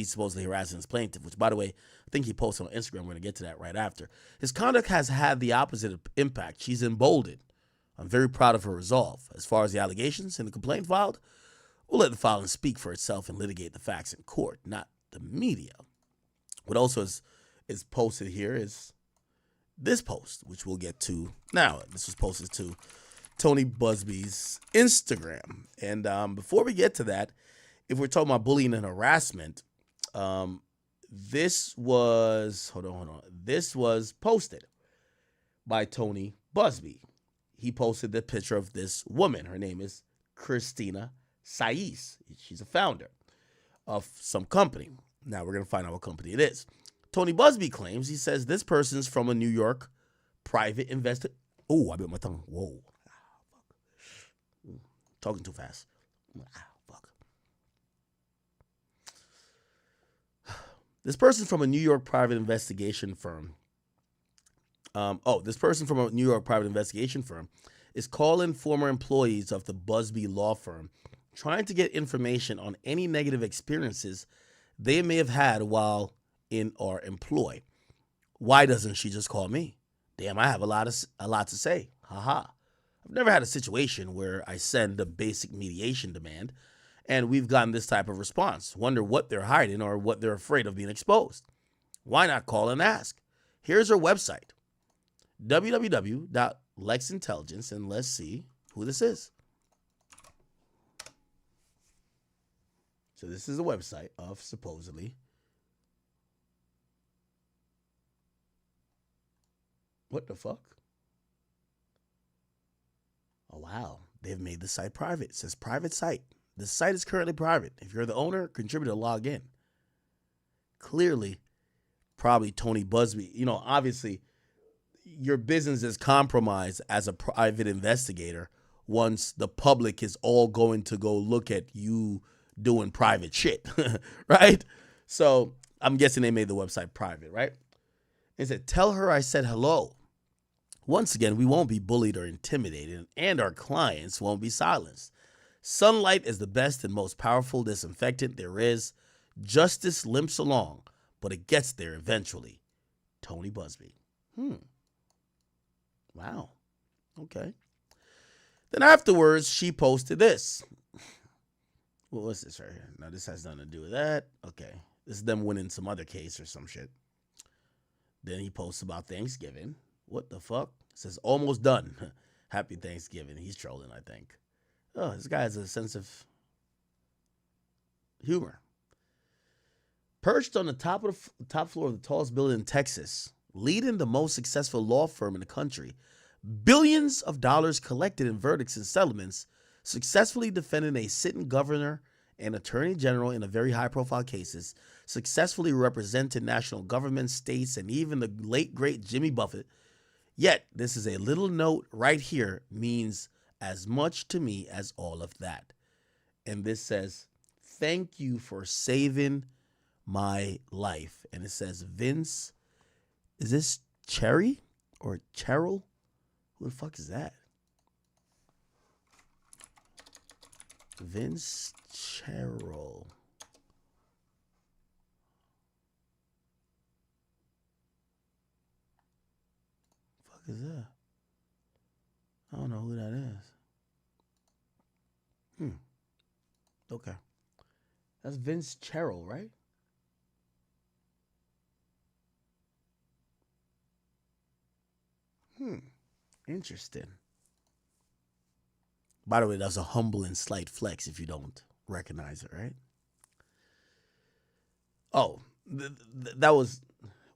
he's supposedly harassing his plaintiff, which, by the way, I think he posted on Instagram. We're going to get to that right after. His conduct has had the opposite impact. She's emboldened. I'm very proud of her resolve. As far as the allegations and the complaint filed, we'll let the filing speak for itself and litigate the facts in court, not the media. What also is posted here is this post, which we'll get to now. This was posted to Tony Busby's Instagram. And before we get to that, if we're talking about bullying and harassment, this was, hold on. This was posted by Tony Busby. He posted the picture of this woman. Her name is Christina Saiz. She's a founder of some company. Now we're going to find out what company it is. Tony Busby claims, he says, this person's from a New York private investor. Oh, I bit my tongue. Whoa. Talking too fast. This person's from a New York private investigation firm. This person from a New York private investigation firm is calling former employees of the Busby law firm, trying to get information on any negative experiences they may have had while in our employ. Why doesn't she just call me? Damn, I have a lot to say. Haha. I've never had a situation where I send a basic mediation demand and we've gotten this type of response. Wonder what they're hiding or what they're afraid of being exposed. Why not call and ask? Here's her website, www.lexintelligence, and let's see who this is. So this is a website of supposedly what the fuck? Oh, wow. They've made the site private. It says private site. The site is currently private. If you're the owner, contributor, log in. Clearly, probably Tony Busby. You know, obviously, your business is compromised as a private investigator once the public is all going to go look at you doing private shit, right? So I'm guessing they made the website private, right? It said, tell her I said hello. Once again, we won't be bullied or intimidated, and our clients won't be silenced. Sunlight is the best and most powerful disinfectant there is. Justice limps along, but it gets there eventually. Tony Busby. Wow. Okay. Then afterwards, she posted this. Well, what's this right here? Now, this has nothing to do with that. Okay. This is them winning some other case or some shit. Then he posts about Thanksgiving. What the fuck? It says, almost done. Happy Thanksgiving. He's trolling, I think. Oh, this guy has a sense of humor. Perched on the top floor of the tallest building in Texas, leading the most successful law firm in the country, billions of dollars collected in verdicts and settlements, successfully defending a sitting governor and attorney general in a very high-profile cases, successfully represented national governments, states, and even the late, great Jimmy Buffett. Yet, this is a little note right here means as much to me as all of that. And this says, thank you for saving my life. And it says, Vince, is this Cherry or Cheryl? Who the fuck is that? Vince Cheryl. Fuck is that? I don't know who that is. Okay. That's Vince Cheryl, right? Interesting. By the way, that's a humble and slight flex if you don't recognize it, right? Oh, that was...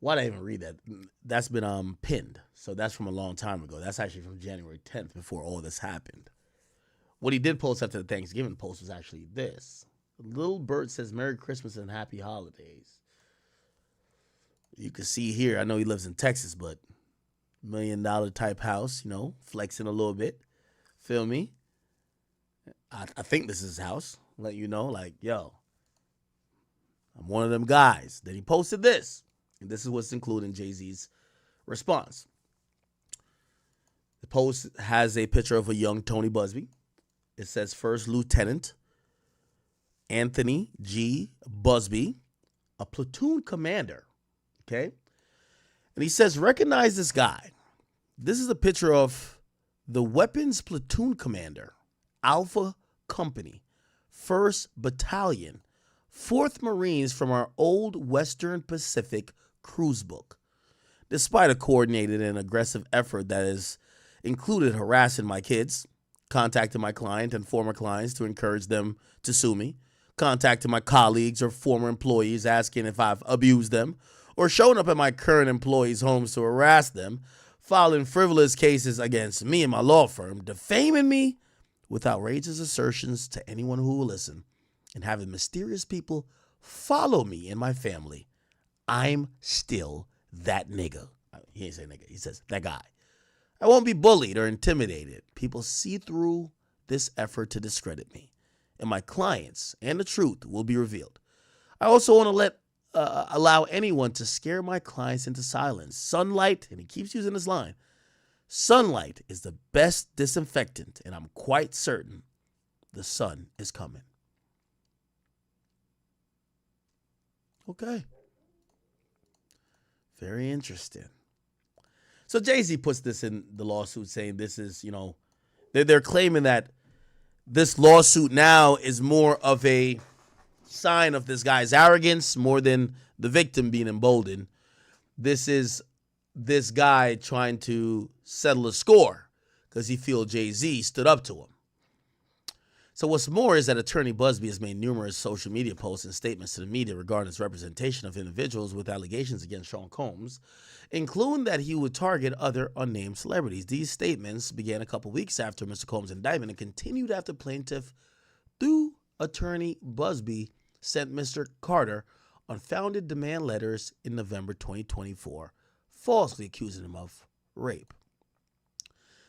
Why did I even read that? That's been pinned. So that's from a long time ago. That's actually from January 10th, before all this happened. What he did post after the Thanksgiving post was actually this. Little Bird says, Merry Christmas and Happy Holidays. You can see here, I know he lives in Texas, but $1 million type house, you know, flexing a little bit. Feel me? I think this is his house. Let you know, like, yo, I'm one of them guys. Then he posted this. And this is what's included in Jay-Z's response. The post has a picture of a young Tony Busby. It says First Lieutenant Anthony G. Busby, a platoon commander, okay? And he says, recognize this guy. This is a picture of the weapons platoon commander, Alpha Company, 1st Battalion, 4th Marines from our old Western Pacific cruise book. Despite a coordinated and aggressive effort that has included harassing my kids, contacting my client and former clients to encourage them to sue me, contacting my colleagues or former employees asking if I've abused them, or showing up at my current employees' homes to harass them, filing frivolous cases against me and my law firm, defaming me with outrageous assertions to anyone who will listen, and having mysterious people follow me and my family, I'm still that nigga. He ain't say nigga. He says that guy. I won't be bullied or intimidated. People see through this effort to discredit me, and my clients and the truth will be revealed. I also want to allow anyone to scare my clients into silence. Sunlight, and he keeps using this line, sunlight is the best disinfectant, and I'm quite certain the sun is coming. Okay. Very interesting. So Jay-Z puts this in the lawsuit saying this is, they're claiming that this lawsuit now is more of a sign of this guy's arrogance more than the victim being emboldened. This is this guy trying to settle a score because he feels Jay-Z stood up to him. So what's more is that attorney Busby has made numerous social media posts and statements to the media regarding his representation of individuals with allegations against Sean Combs, including that he would target other unnamed celebrities. These statements began a couple weeks after Mr. Combs' indictment and continued after plaintiff, through attorney Busby, sent Mr. Carter unfounded demand letters in November 2024, falsely accusing him of rape.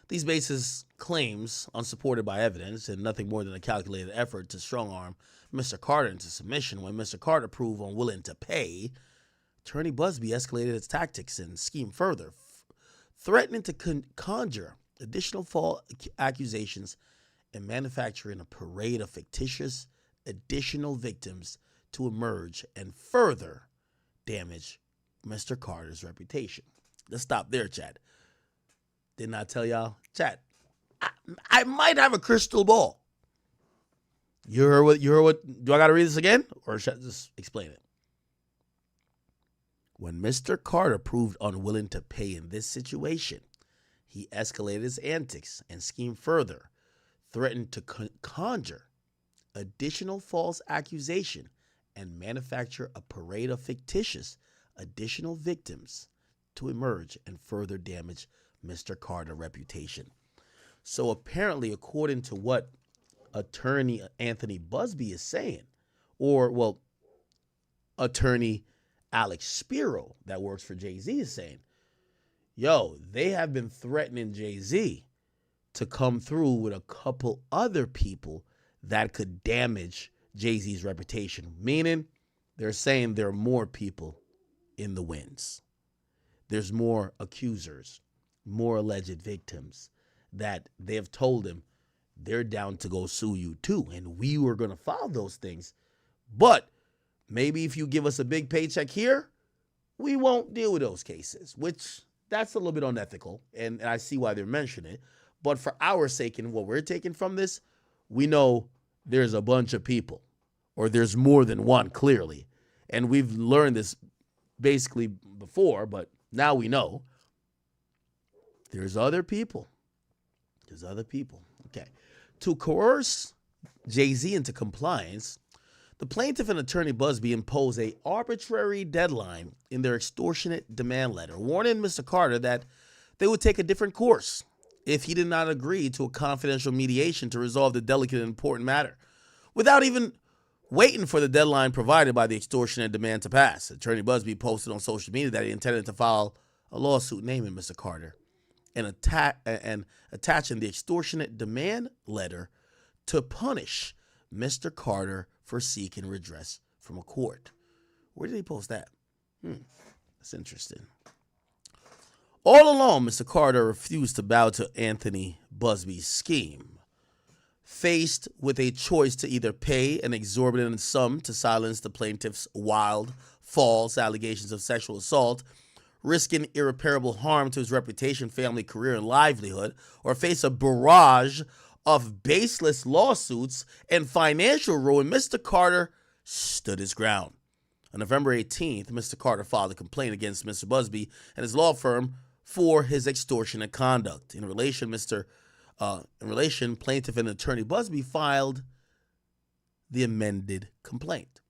These baseless claims, unsupported by evidence and nothing more than a calculated effort to strong-arm Mr. Carter into submission, when Mr. Carter proved unwilling to pay, attorney Busby escalated his tactics and schemed further, threatening to conjure additional false accusations and manufacturing a parade of fictitious additional victims to emerge and further damage Mr. Carter's reputation. Let's stop there, Chad. Didn't I tell y'all? Chad, I might have a crystal ball. You heard what? Do I got to read this again? Or should I just explain it? When Mr. Carter proved unwilling to pay in this situation, he escalated his antics and schemed further, threatened to conjure additional false accusation and manufacture a parade of fictitious additional victims to emerge and further damage Mr. Carter's reputation. So apparently, according to what attorney Anthony Busby is saying, or attorney Alex Spiro that works for Jay-Z is saying, they have been threatening Jay-Z to come through with a couple other people that could damage Jay-Z's reputation. Meaning, they're saying there are more people in the wins. There's more accusers, more alleged victims that they have told him they're down to go sue you too. And we were going to file those things. But maybe if you give us a big paycheck here, we won't deal with those cases, which that's a little bit unethical. And I see why they're mentioning it. But for our sake and what we're taking from this, we know there's a bunch of people, or there's more than one, clearly. And we've learned this basically before, but now we know there's other people. There's other people. Okay. To coerce Jay-Z into compliance, the plaintiff and attorney Busby imposed an arbitrary deadline in their extortionate demand letter, warning Mr. Carter that they would take a different course if he did not agree to a confidential mediation to resolve the delicate and important matter, without even waiting for the deadline provided by the extortionate demand to pass. Attorney Busby posted on social media that he intended to file a lawsuit naming Mr. Carter and attaching the extortionate demand letter to punish Mr. Carter for seeking redress from a court. Where did he post that? That's interesting. All along, Mr. Carter refused to bow to Anthony Busby's scheme. Faced with a choice to either pay an exorbitant sum to silence the plaintiff's wild, false allegations of sexual assault, risking irreparable harm to his reputation, family, career, and livelihood, or face a barrage of baseless lawsuits and financial ruin, Mr. Carter stood his ground. On November 18th, Mr. Carter filed a complaint against Mr. Busby and his law firm for his extortionate conduct. In relation, plaintiff and attorney Busby filed the amended complaint.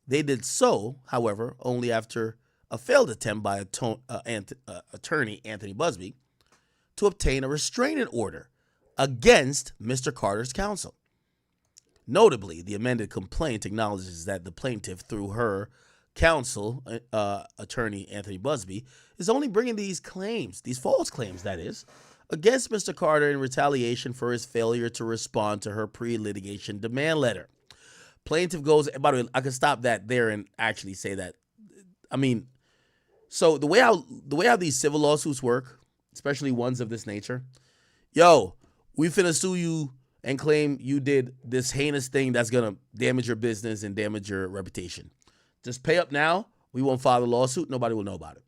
They did so, however, only after a failed attempt by attorney Anthony Busby to obtain a restraining order against Mr. Carter's counsel. Notably, the amended complaint acknowledges that the plaintiff, through her counsel, attorney Anthony Busby, is only bringing these claims, these false claims, that is, against Mr. Carter in retaliation for his failure to respond to her pre-litigation demand letter. Plaintiff goes, by the way, I could stop that there and actually say that. I mean, so the way how these civil lawsuits work, especially ones of this nature, yo, we finna sue you and claim you did this heinous thing that's gonna damage your business and damage your reputation. Just pay up now. We won't file the lawsuit. Nobody will know about it.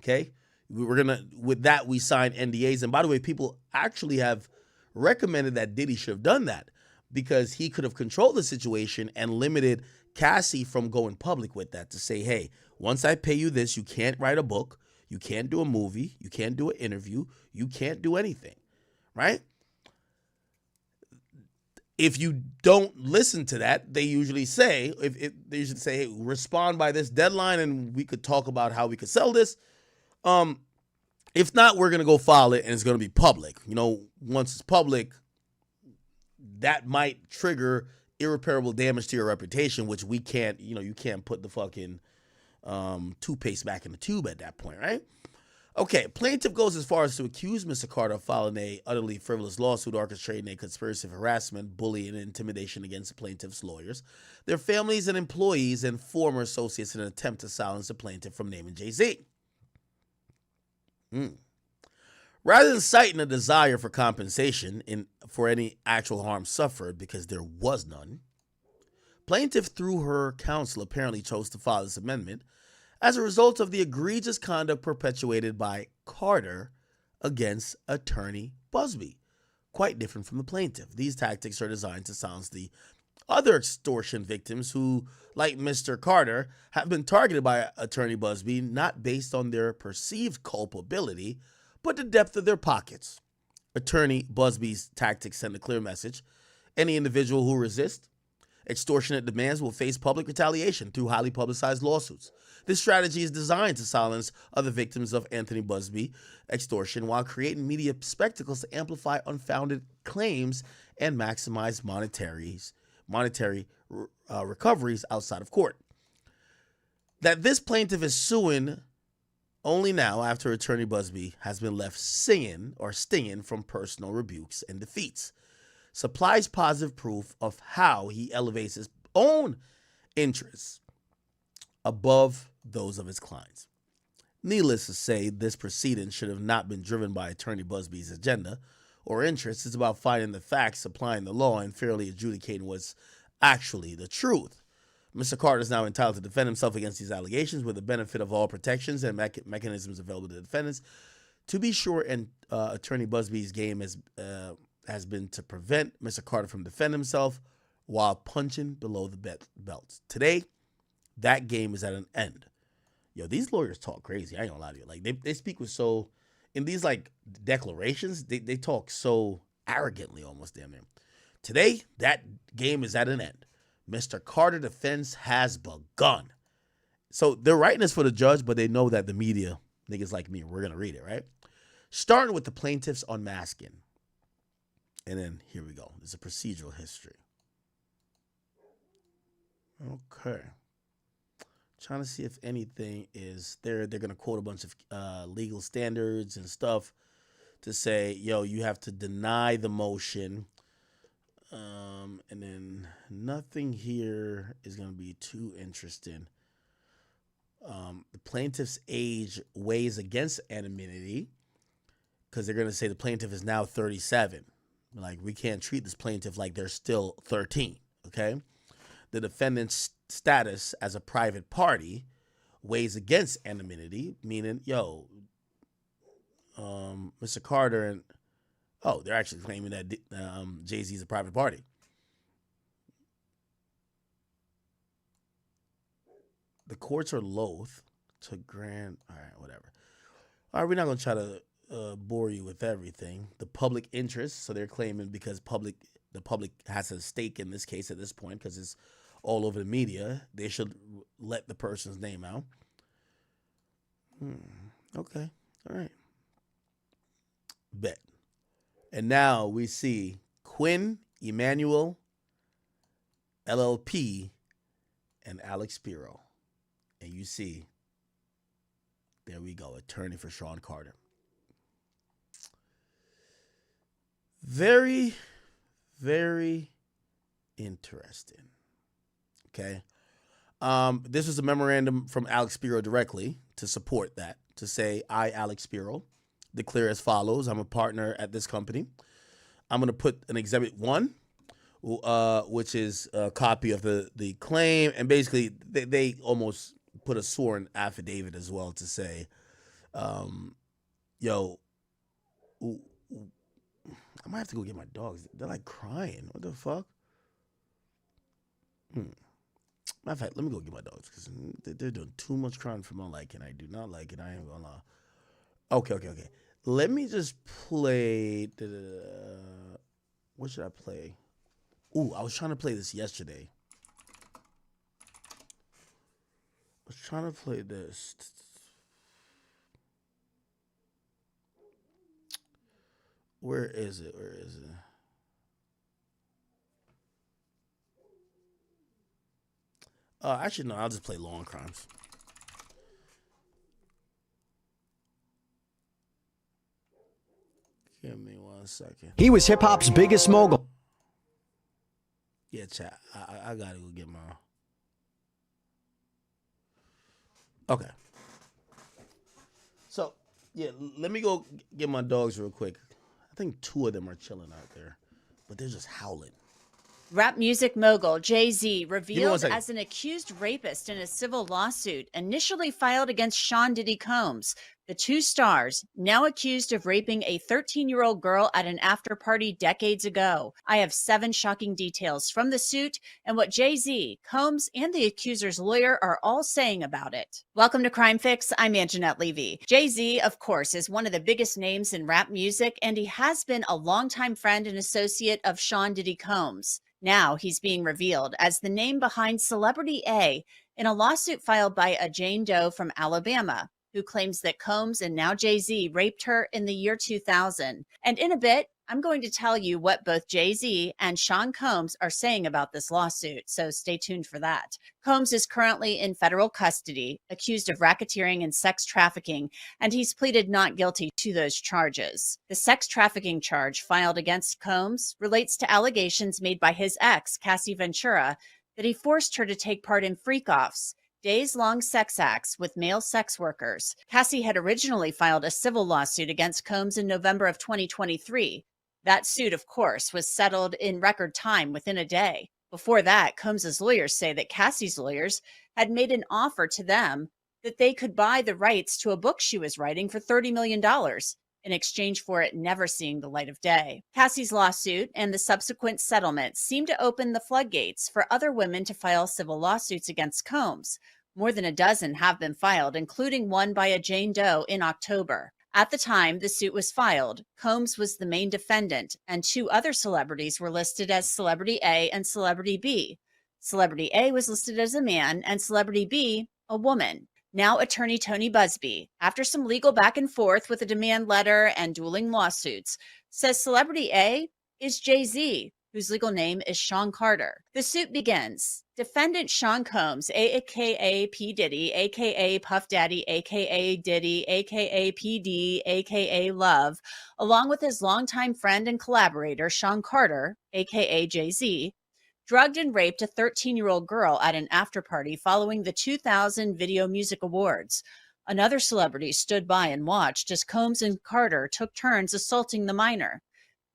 Okay? With that, we sign NDAs. And by the way, people actually have recommended that Diddy should have done that because he could have controlled the situation and limited Cassie from going public with that to say, hey, once I pay you this, you can't write a book, you can't do a movie, you can't do an interview, you can't do anything, right? If you don't listen to that, they usually say, hey, respond by this deadline and we could talk about how we could sell this. If not, we're going to go file it and it's going to be public. You know, once it's public, that might trigger irreparable damage to your reputation, which we can't, you can't put the fucking toothpaste back in the tube at that point, right? Okay, plaintiff goes as far as to accuse Mr. Carter of filing a utterly frivolous lawsuit orchestrating a conspiracy of harassment, bullying, and intimidation against the plaintiff's lawyers, their families and employees, and former associates in an attempt to silence the plaintiff from naming Jay-Z. Rather than citing a desire for compensation for any actual harm suffered, because there was none, plaintiff, through her counsel, apparently chose to file this amendment as a result of the egregious conduct perpetuated by Carter against attorney Busby. Quite different from the plaintiff. These tactics are designed to silence the other extortion victims who, like Mr. Carter, have been targeted by attorney Busby not based on their perceived culpability, but the depth of their pockets. Attorney Busby's tactics send a clear message. Any individual who resists extortionate demands will face public retaliation through highly publicized lawsuits. This strategy is designed to silence other victims of Anthony Busby extortion while creating media spectacles to amplify unfounded claims and maximize monetary recoveries outside of court. That this plaintiff is suing only now after attorney Busby has been left stinging from personal rebukes and defeats supplies positive proof of how he elevates his own interests above those of his clients. Needless to say, this proceeding should have not been driven by attorney Busby's agenda or interests. It's about finding the facts, applying the law, and fairly adjudicating what's actually the truth. Mr. Carter is now entitled to defend himself against these allegations with the benefit of all protections and mechanisms available to defendants. To be sure, and attorney Busby's game has been to prevent Mr. Carter from defending himself while punching below the belt. Today, that game is at an end. Yo, these lawyers talk crazy. I ain't gonna lie to you. Like they speak with so, in these like declarations, they talk so arrogantly almost, damn near. Today, that game is at an end. Mr. Carter defense has begun. So they're writing this for the judge, but they know that the media, niggas like me, we're gonna read it, right? Starting with the plaintiff's unmasking. And then here we go. There's a procedural history. Okay. Trying to see if anything is there. They're going to quote a bunch of legal standards and stuff to say, yo, you have to deny the motion. And then nothing here is going to be too interesting. The plaintiff's age weighs against anonymity because they're going to say the plaintiff is now 37. Like, we can't treat this plaintiff like they're still 13, okay? The defendant's status as a private party weighs against anonymity, meaning, Mr. Carter and they're actually claiming that Jay-Z is a private party. The courts are loath to grant. All right, whatever. All right, we're not gonna try to bore you with everything. The public interest. So they're claiming because the public has a stake in this case at this point because it's all over the media. They should let the person's name out. Okay. All right. Bet. And now we see Quinn Emanuel, LLP, and Alex Spiro. And you see, there we go, attorney for Sean Carter. Very, very interesting. Okay. This was a memorandum from Alex Spiro directly to support that, to say, I, Alex Spiro, declare as follows. I'm a partner at this company. I'm going to put an Exhibit 1, which is a copy of the claim. And basically, they almost put a sworn affidavit as well to say, I might have to go get my dogs. They're like crying. What the fuck? Matter of fact, let me go get my dogs because they're doing too much crying for my liking. I do not like it. I ain't gonna lie. Okay. Let me just play. What should I play? Ooh, I was trying to play this yesterday. I was trying to play this. Where is it? Actually, no, I'll just play Law and Crimes. Give me 1 second. He was hip-hop's biggest mogul. Yeah, chat. I gotta go get my... Okay. So, yeah, let me go get my dogs real quick. I think 2 of them are chilling out there, but they're just howling. Rap music mogul Jay-Z revealed as an accused rapist in a civil lawsuit initially filed against Sean Diddy Combs. The 2 stars, now accused of raping a 13-year-old girl at an after-party decades ago. I have 7 shocking details from the suit and what Jay-Z, Combs, and the accuser's lawyer are all saying about it. Welcome to Crime Fix. I'm Anjanette Levy. Jay-Z, of course, is one of the biggest names in rap music, and he has been a longtime friend and associate of Sean Diddy Combs. Now he's being revealed as the name behind Celebrity A in a lawsuit filed by a Jane Doe from Alabama, who claims that Combs and now Jay-Z raped her in the year 2000. And in a bit, I'm going to tell you what both Jay-Z and Sean Combs are saying about this lawsuit, so stay tuned for that. Combs is currently in federal custody, accused of racketeering and sex trafficking, and he's pleaded not guilty to those charges. The sex trafficking charge filed against Combs relates to allegations made by his ex, Cassie Ventura, that he forced her to take part in freak-offs, days-long sex acts with male sex workers. Cassie had originally filed a civil lawsuit against Combs in November of 2023. That suit, of course, was settled in record time within a day. Before that, Combs's lawyers say that Cassie's lawyers had made an offer to them that they could buy the rights to a book she was writing for $30 million in exchange for it never seeing the light of day. Cassie's lawsuit and the subsequent settlement seemed to open the floodgates for other women to file civil lawsuits against Combs. More than a dozen have been filed, including one by a Jane Doe in October. At the time the suit was filed, Combs was the main defendant, and 2 other celebrities were listed as Celebrity A and Celebrity B. Celebrity A was listed as a man, and Celebrity B, a woman. Now attorney Tony Busby, after some legal back and forth with a demand letter and dueling lawsuits, says Celebrity A is Jay-Z, whose legal name is Sean Carter. The suit begins. Defendant Sean Combs, a.k.a. P. Diddy, a.k.a. Puff Daddy, a.k.a. Diddy, a.k.a. P.D., a.k.a. Love, along with his longtime friend and collaborator Sean Carter, a.k.a. Jay-Z, drugged and raped a 13-year-old girl at an after-party following the 2000 Video Music Awards. Another celebrity stood by and watched as Combs and Carter took turns assaulting the minor.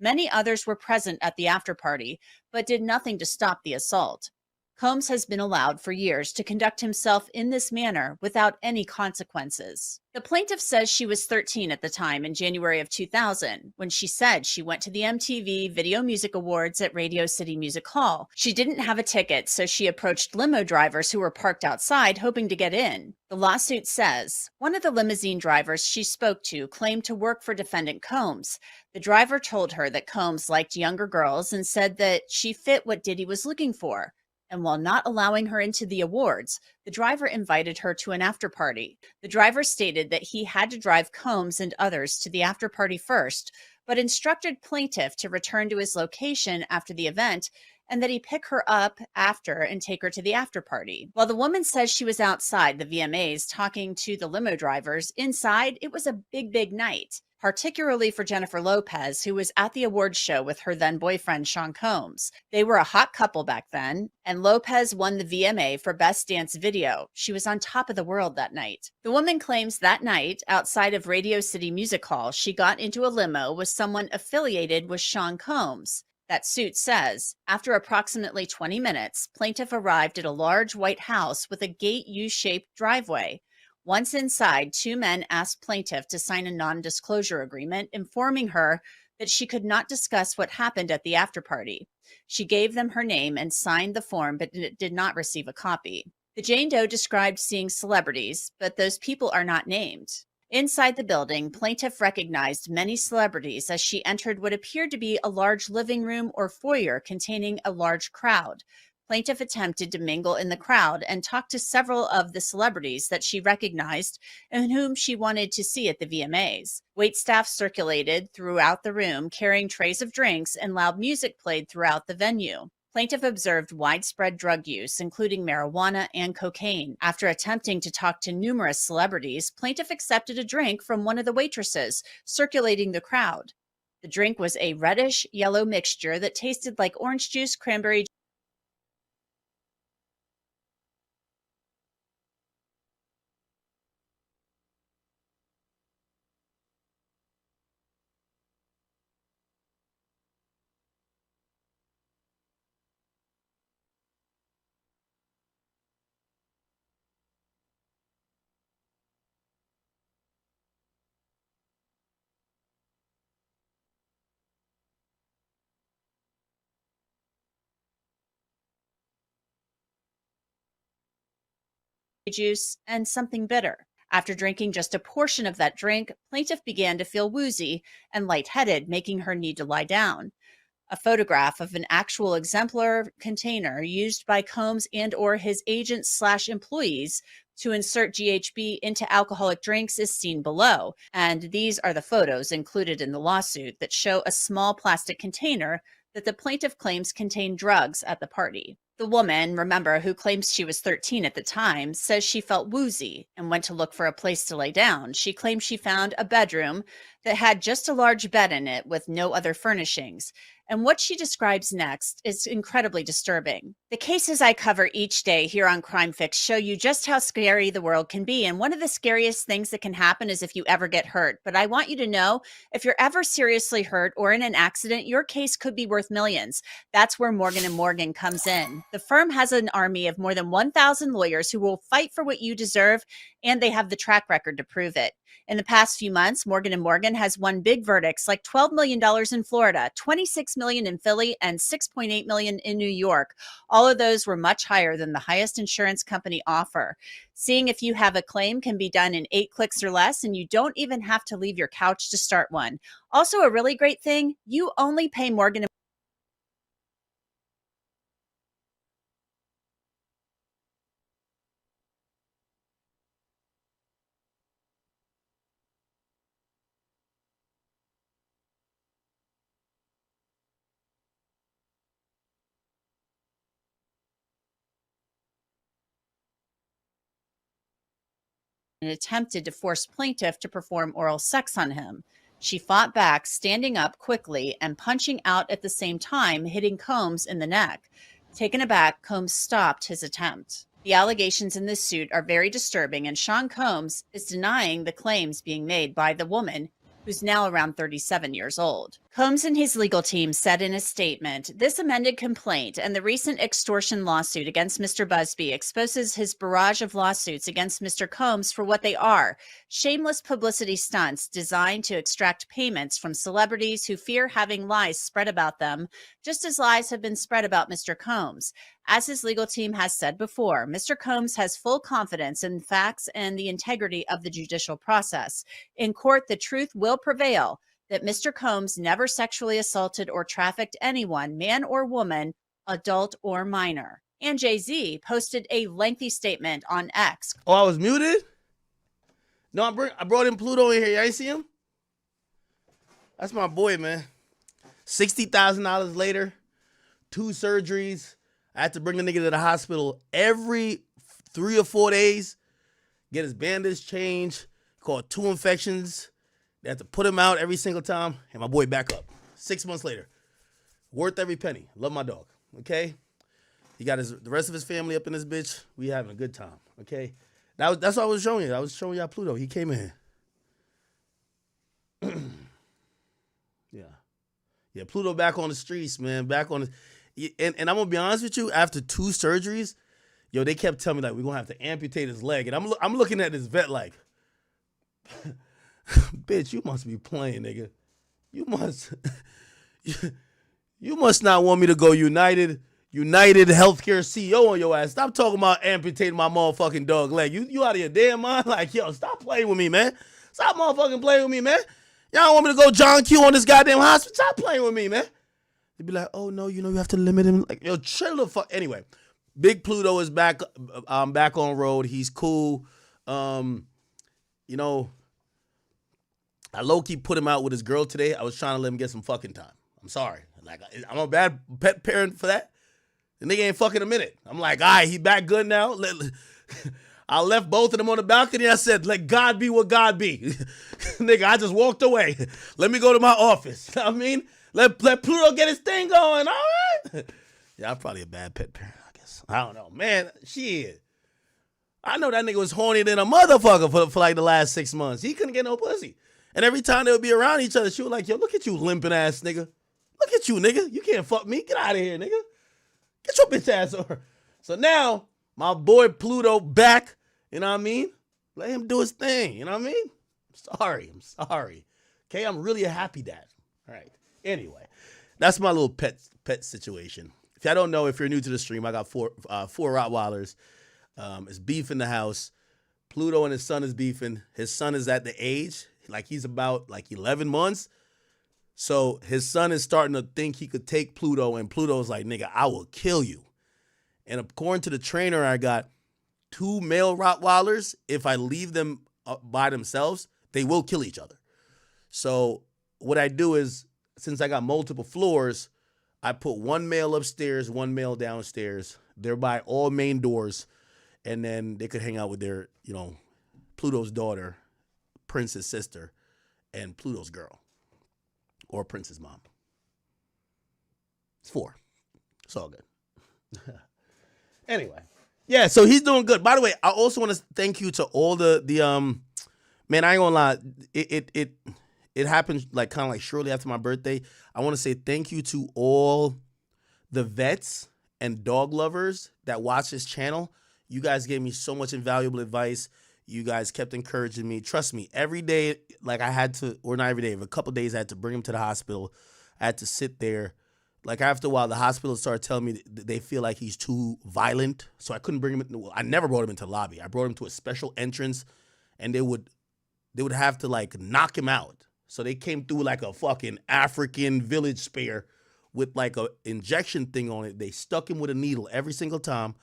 Many others were present at the after-party, but did nothing to stop the assault. Combs has been allowed for years to conduct himself in this manner without any consequences. The plaintiff says she was 13 at the time in January of 2000 when she said she went to the MTV Video Music Awards at Radio City Music Hall. She didn't have a ticket, so she approached limo drivers who were parked outside hoping to get in. The lawsuit says one of the limousine drivers she spoke to claimed to work for defendant Combs. The driver told her that Combs liked younger girls and said that she fit what Diddy was looking for. And while not allowing her into the awards, the driver invited her to an after party. The driver stated that he had to drive Combs and others to the after party first, but instructed plaintiff to return to his location after the event and that he pick her up after and take her to the after party. While the woman says she was outside the VMAs talking to the limo drivers, inside it was a big night, particularly for Jennifer Lopez, who was at the awards show with her then boyfriend, Sean Combs. They were a hot couple back then, and Lopez won the VMA for Best Dance Video. She was on top of the world that night. The woman claims that night, outside of Radio City Music Hall, she got into a limo with someone affiliated with Sean Combs. That suit says, after approximately 20 minutes, plaintiff arrived at a large white house with a gate U-shaped driveway. Once inside, two men asked plaintiff to sign a non-disclosure agreement, informing her that she could not discuss what happened at the after-party. She gave them her name and signed the form, but did not receive a copy. The Jane Doe described seeing celebrities, but those people are not named. Inside the building, plaintiff recognized many celebrities as she entered what appeared to be a large living room or foyer containing a large crowd. Plaintiff attempted to mingle in the crowd and talk to several of the celebrities that she recognized and whom she wanted to see at the VMAs. Waitstaff circulated throughout the room, carrying trays of drinks, and loud music played throughout the venue. Plaintiff observed widespread drug use, including marijuana and cocaine. After attempting to talk to numerous celebrities, plaintiff accepted a drink from one of the waitresses, circulating the crowd. The drink was a reddish-yellow mixture that tasted like orange juice, cranberry juice, and something bitter. After drinking just a portion of that drink, plaintiff began to feel woozy and lightheaded, making her need to lie down. A photograph of an actual exemplar container used by Combs and or his agents/employees to insert GHB into alcoholic drinks is seen below, and these are the photos included in the lawsuit that show a small plastic container that the plaintiff claims contained drugs at the party. The woman, remember, who claims she was 13 at the time, says she felt woozy and went to look for a place to lay down. She claims she found a bedroom that had just a large bed in it with no other furnishings. And what she describes next is incredibly disturbing. The cases I cover each day here on Crime Fix show you just how scary the world can be. And one of the scariest things that can happen is if you ever get hurt. But I want you to know, if you're ever seriously hurt or in an accident, your case could be worth millions. That's where Morgan & Morgan comes in. The firm has an army of more than 1,000 lawyers who will fight for what you deserve, and they have the track record to prove it. In the past few months, Morgan & Morgan has won big verdicts like $12 million in Florida, $26 million in Philly, and $6.8 million in New York. All of those were much higher than the highest insurance company offer. Seeing if you have a claim can be done in 8 clicks or less, and you don't even have to leave your couch to start one. Also, a really great thing, you only pay Morgan & and attempted to force plaintiff to perform oral sex on him. She fought back, standing up quickly and punching out at the same time, hitting Combs in the neck. Taken aback, Combs stopped his attempt. The allegations in this suit are very disturbing, and Sean Combs is denying the claims being made by the woman, who's now around 37 years old. Combs and his legal team said in a statement, this amended complaint and the recent extortion lawsuit against Mr. Busby exposes his barrage of lawsuits against Mr. Combs for what they are, shameless publicity stunts designed to extract payments from celebrities who fear having lies spread about them, just as lies have been spread about Mr. Combs. As his legal team has said before, Mr. Combs has full confidence in facts and the integrity of the judicial process. In court, the truth will prevail that Mr. Combs never sexually assaulted or trafficked anyone, man or woman, adult or minor. And Jay-Z posted a lengthy statement on X. Oh, I was muted? No, I brought in Pluto in here. Y'all see him? That's my boy, man. $60,000 later, 2 surgeries. I had to bring the nigga to the hospital every 3 or 4 days, get his bandage changed, caught 2 infections. They had to put him out every single time, and my boy back up. 6 months later. Worth every penny. Love my dog, okay? He got the rest of his family up in this bitch. We having a good time, okay? That's what I was showing you. I was showing y'all Pluto. He came in here. Yeah, Pluto back on the streets, man. Back on the... And I'm going to be honest with you, after 2 surgeries, yo, they kept telling me, like, we're going to have to amputate his leg. And I'm looking at this vet like... Bitch, you must be playing, nigga. You must not want me to go United Healthcare CEO on your ass. Stop talking about amputating my motherfucking dog leg. You out of your damn mind? Like, yo, stop playing with me, man. Stop motherfucking playing with me, man. Y'all don't want me to go John Q on this goddamn hospital? Stop playing with me, man. They'd be like, oh, no, you have to limit him. Like, yo, chill the fuck. Anyway, Big Pluto is back back on road. He's cool. I low-key put him out with his girl today. I was trying to let him get some fucking time. I'm sorry. Like, I'm a bad pet parent for that. The nigga ain't fucking a minute. I'm like, all right, he back good now. I left both of them on the balcony. I said, let God be what God be. Nigga, I just walked away. Let me go to my office. I mean, let Pluto get his thing going. All right. Yeah, I'm probably a bad pet parent, I guess. I don't know. Man, shit. I know that nigga was horny than a motherfucker for like the last 6 months. He couldn't get no pussy. And every time they would be around each other, she was like, yo, look at you limping ass nigga. Look at you, nigga. You can't fuck me. Get out of here, nigga. Get your bitch ass over. So now, my boy Pluto back, you know what I mean? Let him do his thing, you know what I mean? I'm sorry. Okay, I'm really a happy dad. All right. Anyway, that's my little pet situation. If y'all don't know, if you're new to the stream, I got four Rottweilers. It's beef in the house. Pluto and his son is beefing. His son is at the age, like he's about like 11 months. So his son is starting to think he could take Pluto, and Pluto's like, nigga, I will kill you. And according to the trainer I got, 2 male Rottweilers, if I leave them by themselves, they will kill each other. So what I do is, since I got multiple floors, I put 1 male upstairs, 1 male downstairs. They're by all main doors. And then they could hang out with their, Pluto's daughter, Prince's sister, and Pluto's girl. Or Prince's mom. It's 4. It's all good. Anyway. Yeah, so he's doing good. By the way, I also want to thank you to all the man, I ain't gonna lie. It happened like kind of like shortly after my birthday. I want to say thank you to all the vets and dog lovers that watch this channel. You guys gave me so much invaluable advice. You guys kept encouraging me. Trust me, every day, like I had to, or not every day, but a couple days I had to bring him to the hospital. I had to sit there. Like after a while, the hospital started telling me they feel like he's too violent. So I couldn't bring him in. I never brought him into the lobby. I brought him to a special entrance, and they would have to like knock him out. So they came through like a fucking African village spear with like a injection thing on it. They stuck him with a needle every single time.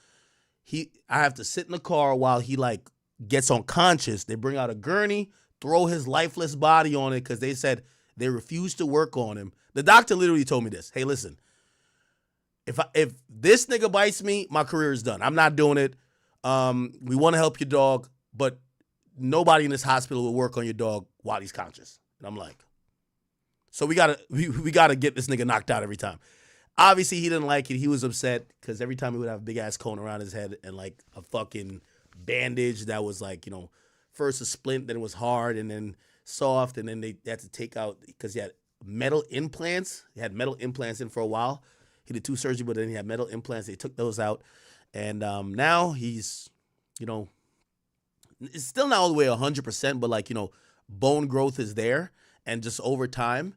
I have to sit in the car while he like gets unconscious. They bring out a gurney, throw his lifeless body on it because they said they refused to work on him. The doctor literally told me this. Hey, listen, if this nigga bites me, my career is done. I'm not doing it. We want to help your dog, but nobody in this hospital will work on your dog while he's conscious. And I'm like, so we gotta get this nigga knocked out every time. Obviously, he didn't like it. He was upset because every time he would have a big-ass cone around his head and, like, a fucking bandage that was, like, first a splint, then it was hard, and then soft, and then they had to take out because he had metal implants. He had metal implants in for a while. He did 2 surgeries, but then he had metal implants. They took those out. And now he's, it's still not all the way 100%, but like, bone growth is there. And just over time,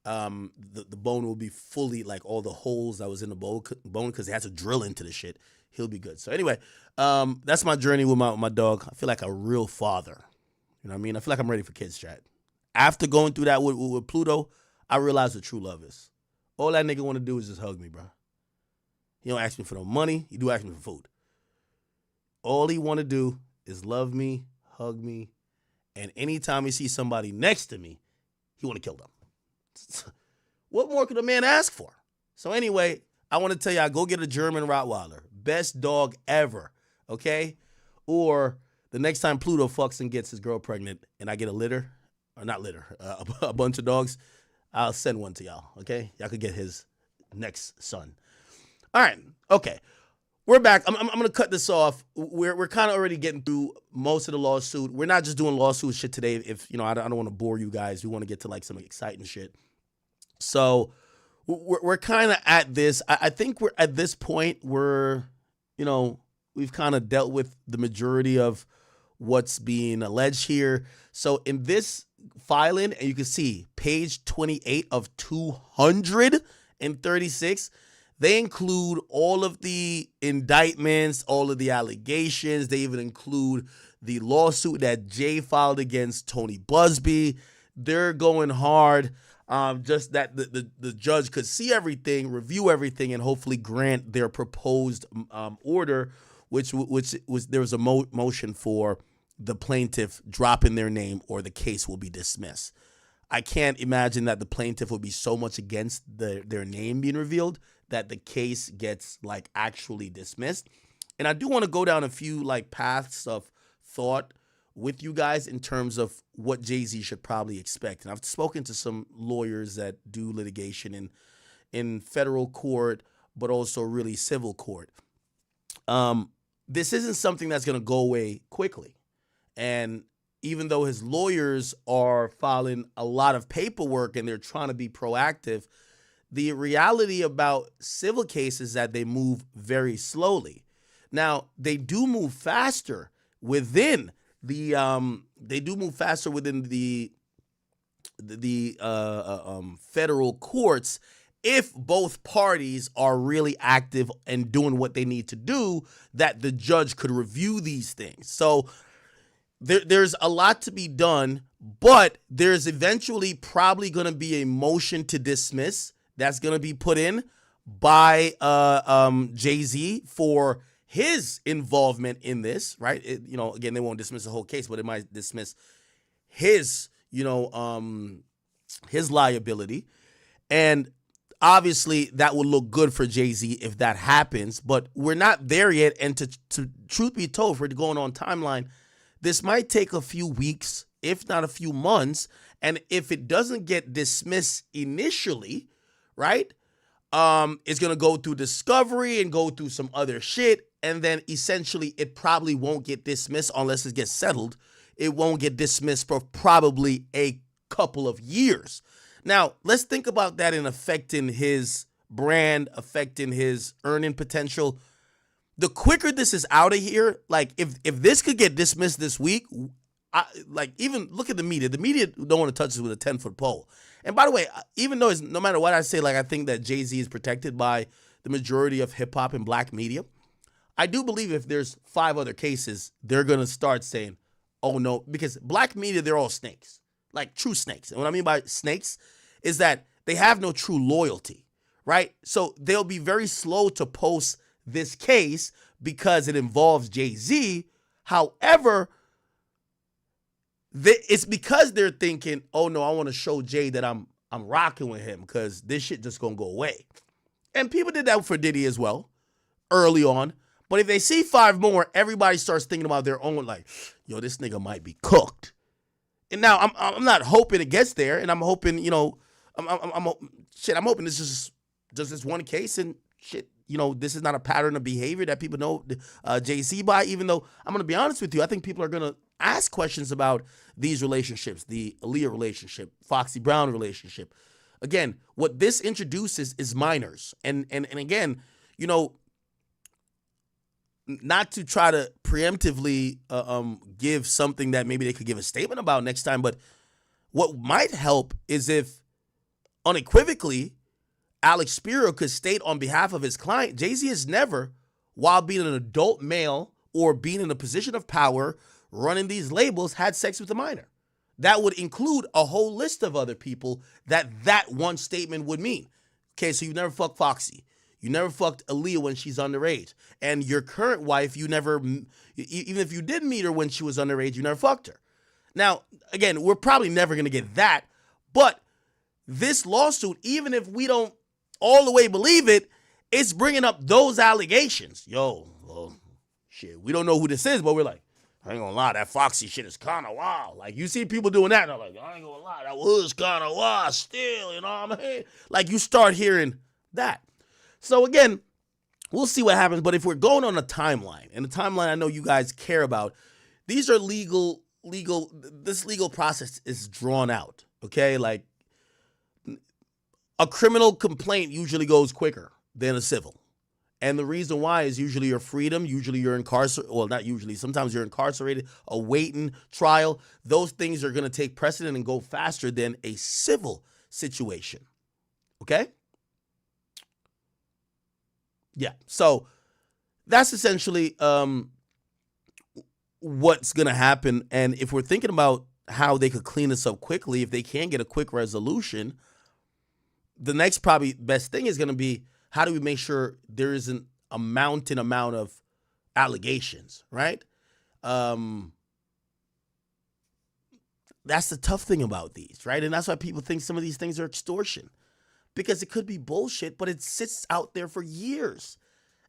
the bone will be fully, like all the holes that was in the bone because they had to drill into the shit. He'll be good. So anyway, that's my journey with my dog. I feel like a real father. You know what I mean? I feel like I'm ready for kids, chat. After going through that with Pluto, I realized what true love is. All that nigga want to do is just hug me, bro. He don't ask me for no money. He do ask me for food. All he want to do is love me, hug me, and anytime he sees somebody next to me, he want to kill them. What more could a man ask for? So anyway, I want to tell y'all, go get a German Rottweiler. Best dog ever, okay? Or the next time Pluto fucks and gets his girl pregnant and I get a litter, or not litter, a bunch of dogs, I'll send one to y'all, okay? Y'all could get his next son. All right, okay. We're back. I'm going to cut this off. We're kind of already getting through most of the lawsuit. We're not just doing lawsuit shit today. If, I don't want to bore you guys. We want to get to like some exciting shit. So we're kind of at this. I think we're at this point where, we've kind of dealt with the majority of what's being alleged here. So in this filing, and you can see page 28 of 236, they include all of the indictments, all of the allegations. They even include the lawsuit that Jay filed against Tony Busby. They're going hard, just that the judge could see everything, review everything, and hopefully grant their proposed order, which was there was a motion for the plaintiff dropping their name or the case will be dismissed. I can't imagine that the plaintiff will be so much against their name being revealed that the case gets like actually dismissed. And I do want to go down a few like paths of thought with you guys in terms of what Jay-Z should probably expect. And I've spoken to some lawyers that do litigation in federal court, but also really civil court. This isn't something that's going to go away quickly. And even though his lawyers are filing a lot of paperwork and they're trying to be proactive, the reality about civil cases is that they move very slowly. Now, they do move faster within the federal courts if both parties are really active and doing what they need to do, that the judge could review these things. So there's a lot to be done, but there's eventually probably going to be a motion to dismiss that's going to be put in by Jay-Z for his involvement in this, right? Again, they won't dismiss the whole case, but it might dismiss his, his liability. And obviously that will look good for Jay-Z if that happens, but we're not there yet. And to truth be told, for going on timeline, this might take a few weeks, if not a few months. And if it doesn't get dismissed initially, right, it's going to go through discovery and go through some other shit. And then essentially it probably won't get dismissed unless it gets settled. It won't get dismissed for probably a couple of years. Now, let's think about that in affecting his brand, affecting his earning potential. The quicker this is out of here, like if this could get dismissed this week, even look at the media. The media don't want to touch this with a 10-foot pole. And by the way, even though no matter what I say, like I think that Jay-Z is protected by the majority of hip hop and black media, I do believe if there's 5 other cases, they're going to start saying, oh no, because black media, they're all snakes, like true snakes. And what I mean by snakes is that they have no true loyalty, right? So they'll be very slow to post this case because it involves Jay-Z. However, it's because they're thinking, oh no, I want to show Jay that I'm rocking with him because this shit just gonna go away. And people did that for Diddy as well early on. But if they see 5 more, everybody starts thinking about their own, like, yo, this nigga might be cooked. And now I'm not hoping it gets there, and I'm hoping, I'm hoping this is just this one case and shit. This is not a pattern of behavior that people know Jay-Z by, even though I'm going to be honest with you, I think people are going to ask questions about these relationships, the Aaliyah relationship, Foxy Brown relationship, Again, what this introduces is minors. And again, not to try to preemptively give something that maybe they could give a statement about next time, but what might help is if unequivocally Alex Spiro could state on behalf of his client, Jay-Z has never, while being an adult male or being in a position of power, running these labels, had sex with a minor. That would include a whole list of other people that one statement would mean. Okay, so you never fucked Foxy. You never fucked Aaliyah when she's underage. And your current wife, you never, even if you did meet her when she was underage, you never fucked her. Now, again, we're probably never going to get that. But this lawsuit, even if we don't all the way believe it, it's bringing up those allegations. Yo, well, shit, we don't know who this is, but we're like, I ain't gonna lie, that Foxy shit is kind of wild. Like, you see people doing that, and they're like, I ain't gonna lie, that was kind of wild still, you know what I mean? Like, you start hearing that. So, again, we'll see what happens, but if we're going on a timeline, and the timeline I know you guys care about, these are this legal process is drawn out, okay? Like, a criminal complaint usually goes quicker than a civil. And the reason why is usually your freedom, usually you're incarcerated, well, not usually, sometimes you're incarcerated, awaiting trial. Those things are going to take precedent and go faster than a civil situation. Okay? Yeah, so that's essentially what's going to happen. And if we're thinking about how they could clean this up quickly, if they can get a quick resolution, the next probably best thing is going to be, how do we make sure there isn't a mountain amount of allegations, right? That's the tough thing about these, right? And that's why people think some of these things are extortion, because it could be bullshit, but it sits out there for years.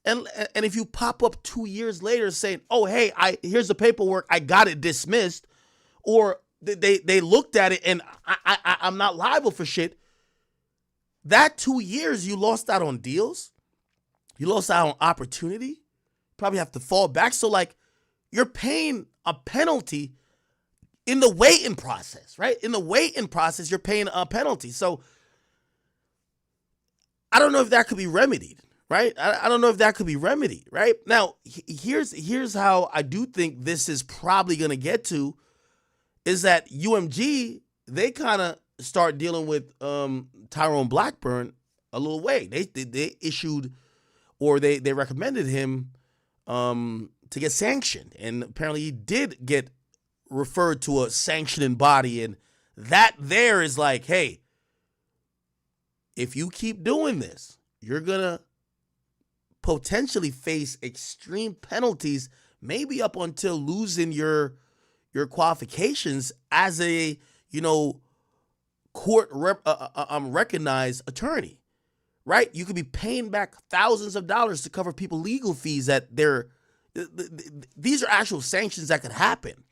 And if you pop up 2 years later saying, oh, hey, here's the paperwork, I got it dismissed, or they looked at it and I'm not liable for shit, that 2 years you lost out on deals, you lost out on opportunity, probably have to fall back. So, like, you're paying a penalty in the waiting process, right? In the waiting process, you're paying a penalty. So, I don't know if that could be remedied, right? I don't know if that could be remedied, right? Now, here's how I do think this is probably going to get to, is that UMG, they kind of start dealing with Tyrone Blackburn a little way. They issued, or they recommended him to get sanctioned, and apparently he did get referred to a sanctioning body, and that there is like, hey, if you keep doing this, you're gonna potentially face extreme penalties, maybe up until losing your qualifications as a court recognized attorney, right? You could be paying back thousands of dollars to cover people legal fees that these are actual sanctions that could happen.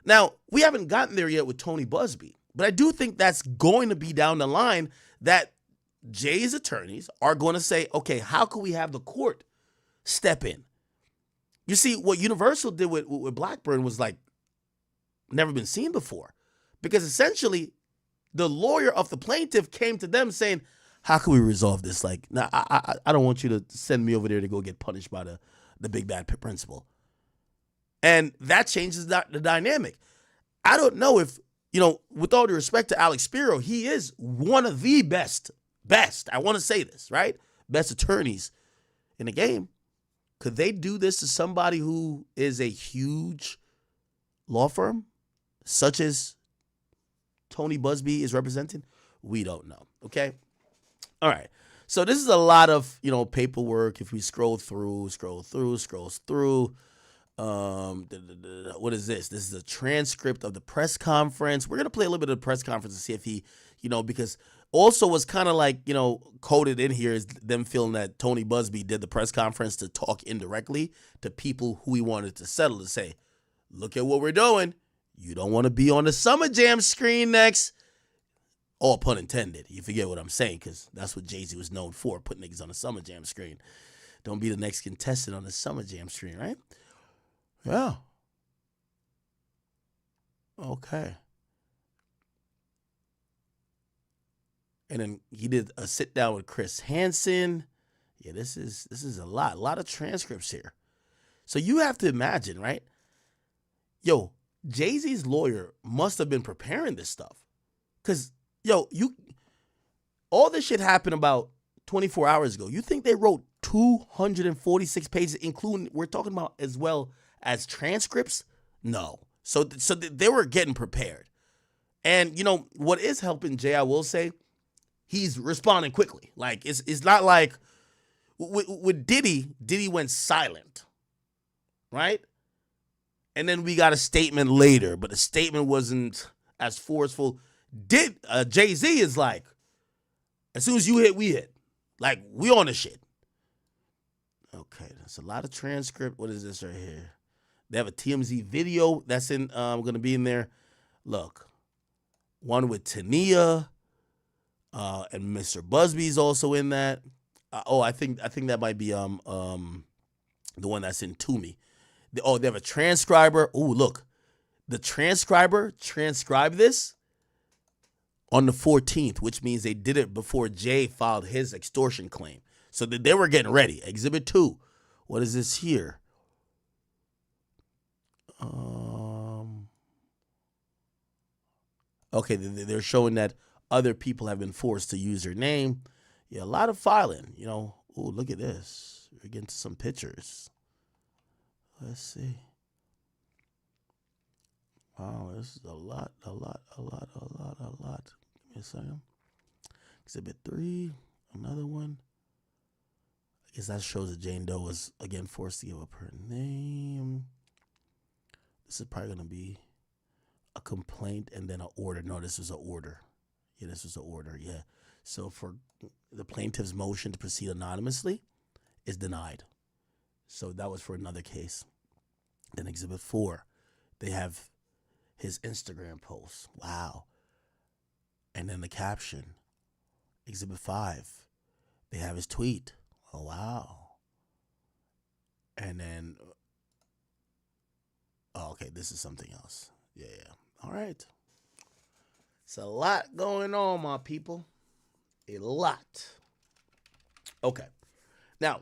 Now, we haven't gotten there yet with Tony Busby, but I do think that's going to be down the line, that Jay's attorneys are going to say, okay, how can we have the court step in? You see, what Universal did with Blackburn was like never been seen before, because essentially the lawyer of the plaintiff came to them saying, how can we resolve this? Like, nah, I don't want you to send me over there to go get punished by the big bad principal. And that changes the dynamic. I don't know if, with all due respect to Alex Spiro, he is one of the best, I want to say this, right? Best attorneys in the game. Could they do this to somebody who is a huge law firm, such as Tony Busby is representing? We don't know. Okay. All right. So this is a lot of, paperwork. If we scroll through, what is this? This is a transcript of the press conference. We're going to play a little bit of the press conference to see if he, because also what's kind of like, coded in here is them feeling that Tony Busby did the press conference to talk indirectly to people who he wanted to settle, to say, look at what we're doing. You don't want to be on the Summer Jam screen next. All pun intended. You forget what I'm saying, because that's what Jay-Z was known for, putting niggas on the Summer Jam screen. Don't be the next contestant on the Summer Jam screen, right? Yeah. Okay. And then he did a sit down with Chris Hansen. Yeah, this is a lot of transcripts here. So you have to imagine, right? Yo, Jay-Z's lawyer must have been preparing this stuff. Cause all this shit happened about 24 hours ago. You think they wrote 246 pages, including, we're talking about as well as transcripts? No. So they were getting prepared. And what is helping Jay, I will say, he's responding quickly. Like it's not like with Diddy went silent, right? And then we got a statement later, but the statement wasn't as forceful. Jay-Z is like, as soon as you hit, we hit. Like, we on the shit. Okay, that's a lot of transcript. What is this right here? They have a TMZ video that's going to be in there. Look, one with Tania, and Mr. Busby's also in that. I think that might be the one that's in Toomey. They have a transcriber. Oh, look, the transcriber transcribed this on the 14th, which means they did it before Jay filed his extortion claim. So they were getting ready. Exhibit 2. What is this here? Okay, they're showing that other people have been forced to use their name. Yeah, a lot of filing. Oh, look at this. We're getting to some pictures. Let's see. Wow, this is a lot. Give me a second. Exhibit 3, another one. I guess that shows that Jane Doe was again forced to give up her name. This is probably going to be a complaint and then an order. No, this was an order. Yeah, this was an order, yeah. So for the plaintiff's motion to proceed anonymously is denied. So that was for another case. Then Exhibit 4, they have his Instagram post. Wow. And then the caption. Exhibit 5, they have his tweet. Oh, wow. And then, okay, this is something else. Yeah. All right. It's a lot going on, my people. A lot. Okay. Now,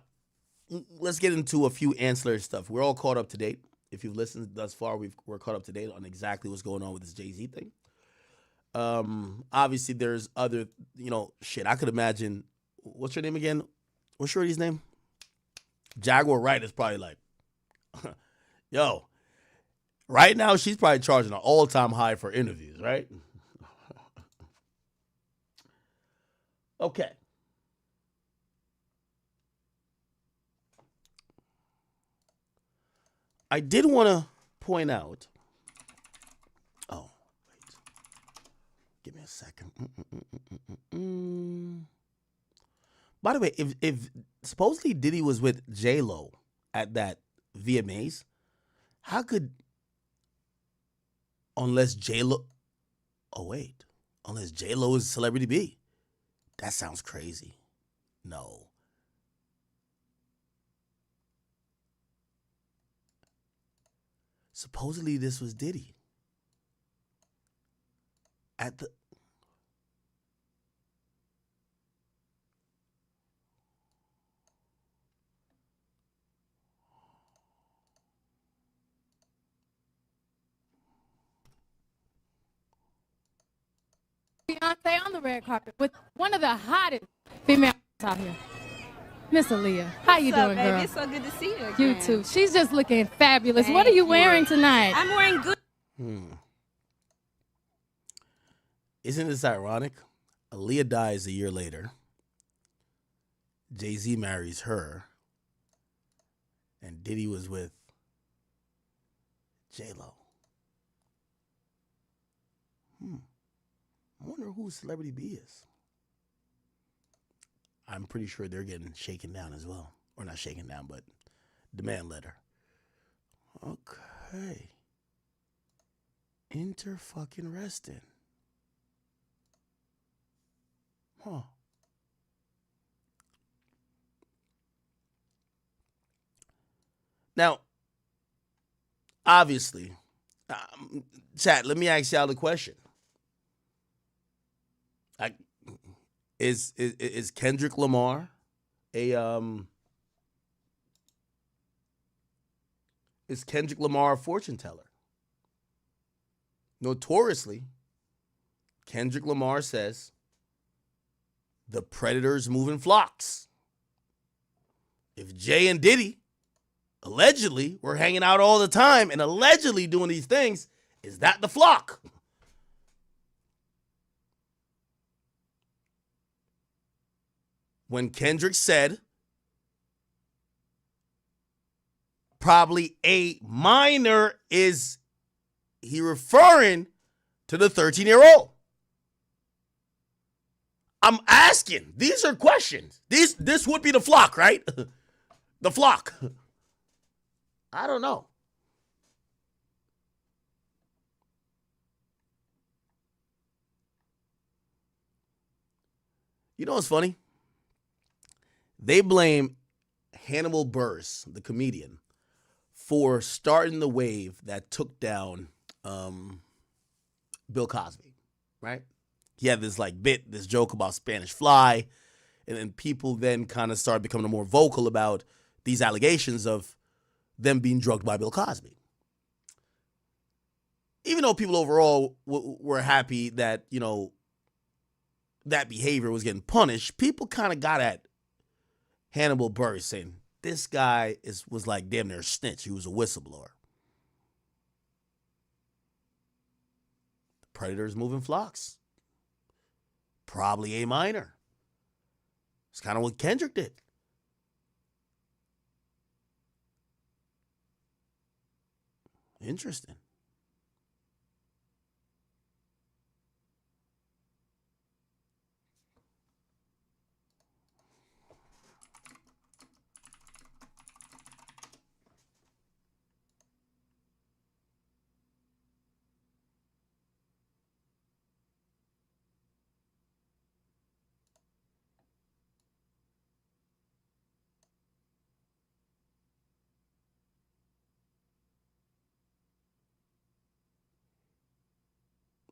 let's get into a few ancillary stuff. We're all caught up to date. If you've listened thus far, we're caught up to date on exactly what's going on with this Jay-Z thing. Obviously, there's other, shit. I could imagine. What's your name again? What's Shorty's name? Jaguar Wright is probably like, yo, right now she's probably charging an all-time high for interviews, right? Okay. I did want to point out. Oh, wait. Give me a second. By the way, if supposedly Diddy was with J-Lo at that VMAs, how could, unless J-Lo is Celebrity B? That sounds crazy. No. Supposedly this was Diddy. At the Beyoncé on the red carpet with one of the hottest females out here, Miss Aaliyah. How you doing, girl? It's so good to see you again. You too. She's just looking fabulous. What are you wearing tonight? I'm wearing good. Isn't this ironic? Aaliyah dies a year later. Jay-Z marries her. And Diddy was with J-Lo. I wonder who Celebrity B is. I'm pretty sure they're getting shaken down as well. Or not shaken down, but demand letter. Okay. Inter-fucking-resting. Huh. Now, obviously, chat, let me ask y'all the question. Is Kendrick Lamar is Kendrick Lamar a fortune teller? Notoriously, Kendrick Lamar says the predators move in flocks. If Jay and Diddy allegedly were hanging out all the time and allegedly doing these things, is that the flock? When Kendrick said probably a minor, is he referring to the 13-year-old? I'm asking. These are questions. This would be the flock, right? The flock. I don't know. You know what's funny? They blame Hannibal Buress, the comedian, for starting the wave that took down Bill Cosby, right? He had this this joke about Spanish Fly, and then people then kind of started becoming more vocal about these allegations of them being drugged by Bill Cosby. Even though people overall were happy that, that behavior was getting punished, people kind of got at Hannibal Buress saying, this guy was like damn near a snitch. He was a whistleblower. The predators move in flocks. Probably a minor. It's kind of what Kendrick did. Interesting.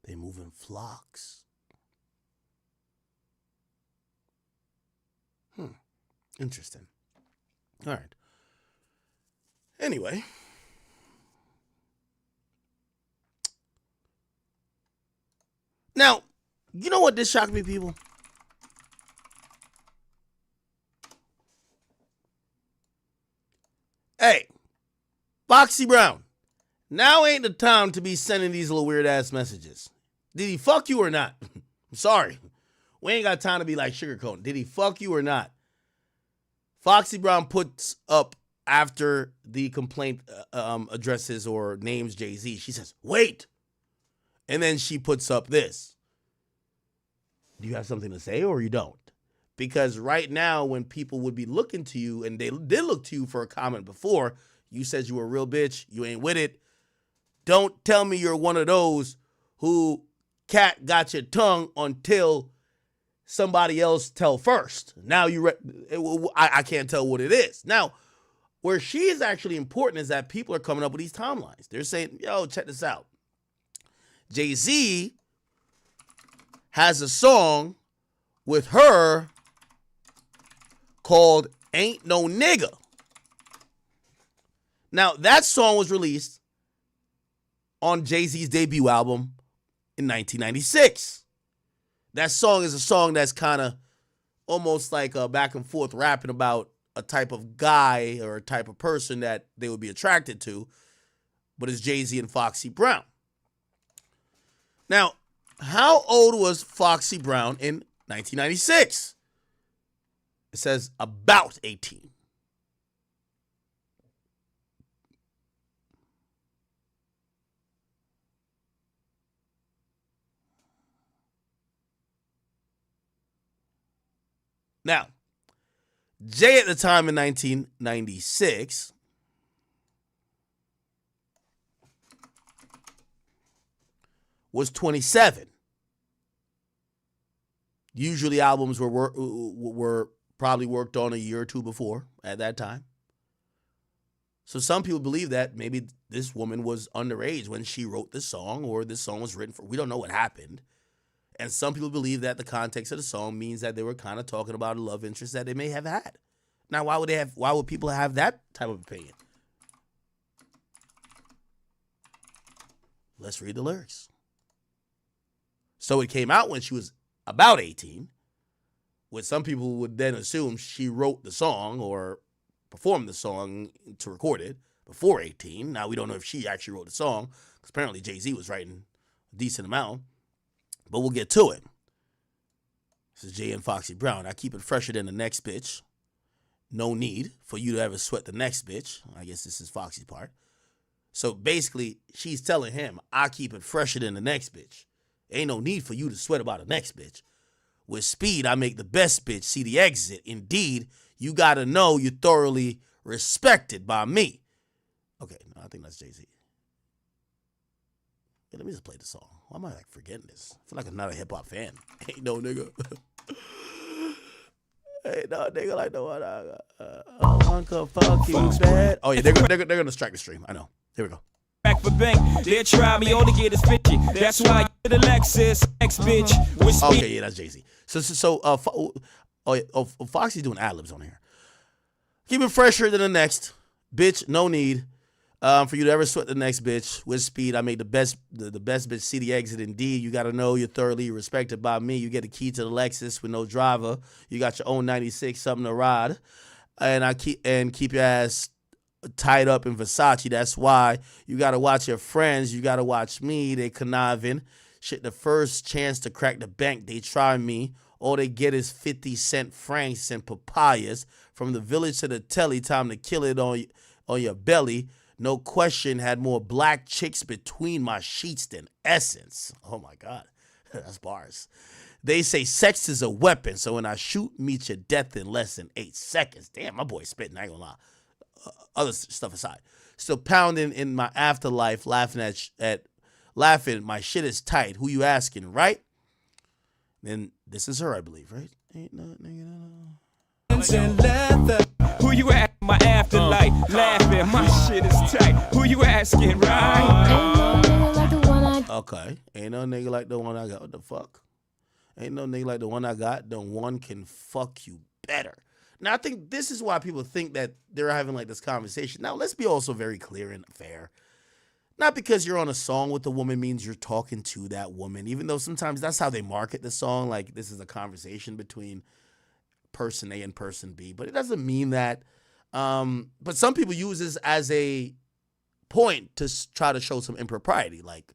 They move in flocks. Interesting. All right. Anyway. Now, you know what this shocked me, people? Hey, Foxy Brown, now ain't the time to be sending these little weird-ass messages. Did he fuck you or not? I'm sorry. We ain't got time to be like sugarcoating. Did he fuck you or not? Foxy Brown puts up after the complaint addresses or names Jay-Z. She says, wait. And then she puts up this. Do you have something to say or you don't? Because right now when people would be looking to you, and they did look to you for a comment before, you said you were a real bitch, you ain't with it. Don't tell me you're one of those who cat got your tongue until somebody else tell first. Now I can't tell what it is. Now, where she is actually important is that people are coming up with these timelines. They're saying, yo, check this out. Jay-Z has a song with her called Ain't No Nigga. Now, that song was released on Jay-Z's debut album in 1996. That song is a song that's kind of almost like a back and forth rapping about a type of guy or a type of person that they would be attracted to, but it's Jay-Z and Foxy Brown. Now, how old was Foxy Brown in 1996? It says about 18. Now, Jay at the time in 1996 was 27. Usually albums were probably worked on a year or two before at that time. So some people believe that maybe this woman was underage when she wrote this song, or this song was written for. We don't know what happened. And some people believe that the context of the song means that they were kind of talking about a love interest that they may have had. Now, why would people have that type of opinion? Let's read the lyrics. So it came out when she was about 18, which some people would then assume she wrote the song or performed the song to record it before 18. Now, we don't know if she actually wrote the song, because apparently Jay-Z was writing a decent amount, but we'll get to it. This is Jay and Foxy Brown. I keep it fresher than the next bitch. No need for you to ever sweat the next bitch. I guess this is Foxy's part. So basically, she's telling him, I keep it fresher than the next bitch. Ain't no need for you to sweat about the next bitch. With speed, I make the best bitch see the exit. Indeed, you gotta know you're thoroughly respected by me. Okay, no, I think that's Jay-Z. Yeah, let me just play the song. Why am I like forgetting this? I feel like I'm not a hip-hop fan. Ain't no nigga. Ain't no nigga like the one I got. Uncle Fuck you bad. Oh yeah, they're gonna strike the stream. I know. Here we go. Back for bank, they try me, all to get is 50. That's why you the Lexus, ex bitch. Okay, yeah, that's Jay-Z. Foxy's doing ad-libs on here. Keep it fresher than the next bitch. No need for you to ever sweat the next bitch. With speed, I make the best bitch see the exit. Indeed, you gotta know you're thoroughly respected by me. You get the key to the Lexus with no driver. You got your own 96 something to ride, and keep your ass tied up in Versace. That's why you gotta watch your friends. You gotta watch me. They conniving. Shit, the first chance to crack the bank, they try me. All they get is 50-cent francs and papayas. From the village to the telly, time to kill it on your belly. No question, had more black chicks between my sheets than Essence. Oh my God, that's bars. They say sex is a weapon, so when I shoot, meet your death in less than 8 seconds. Damn, my boy's spitting, I ain't gonna lie. Other stuff aside, still pounding in my afterlife, laughing my shit is tight. Who you asking, right? Then this is her, I believe, right? Ain't no nigga. Who you at my afterlife? Laughing, my shit is tight. Who you asking, right? Okay, ain't no nigga like the one I got. What the fuck? Ain't no nigga like the one I got. The one can fuck you better. Now, I think this is why people think that they're having like this conversation. Now, let's be also very clear and fair. Not because you're on a song with a woman means you're talking to that woman, even though sometimes that's how they market the song. Like, this is a conversation between person A and person B, but it doesn't mean that. But some people use this as a point to try to show some impropriety. Like,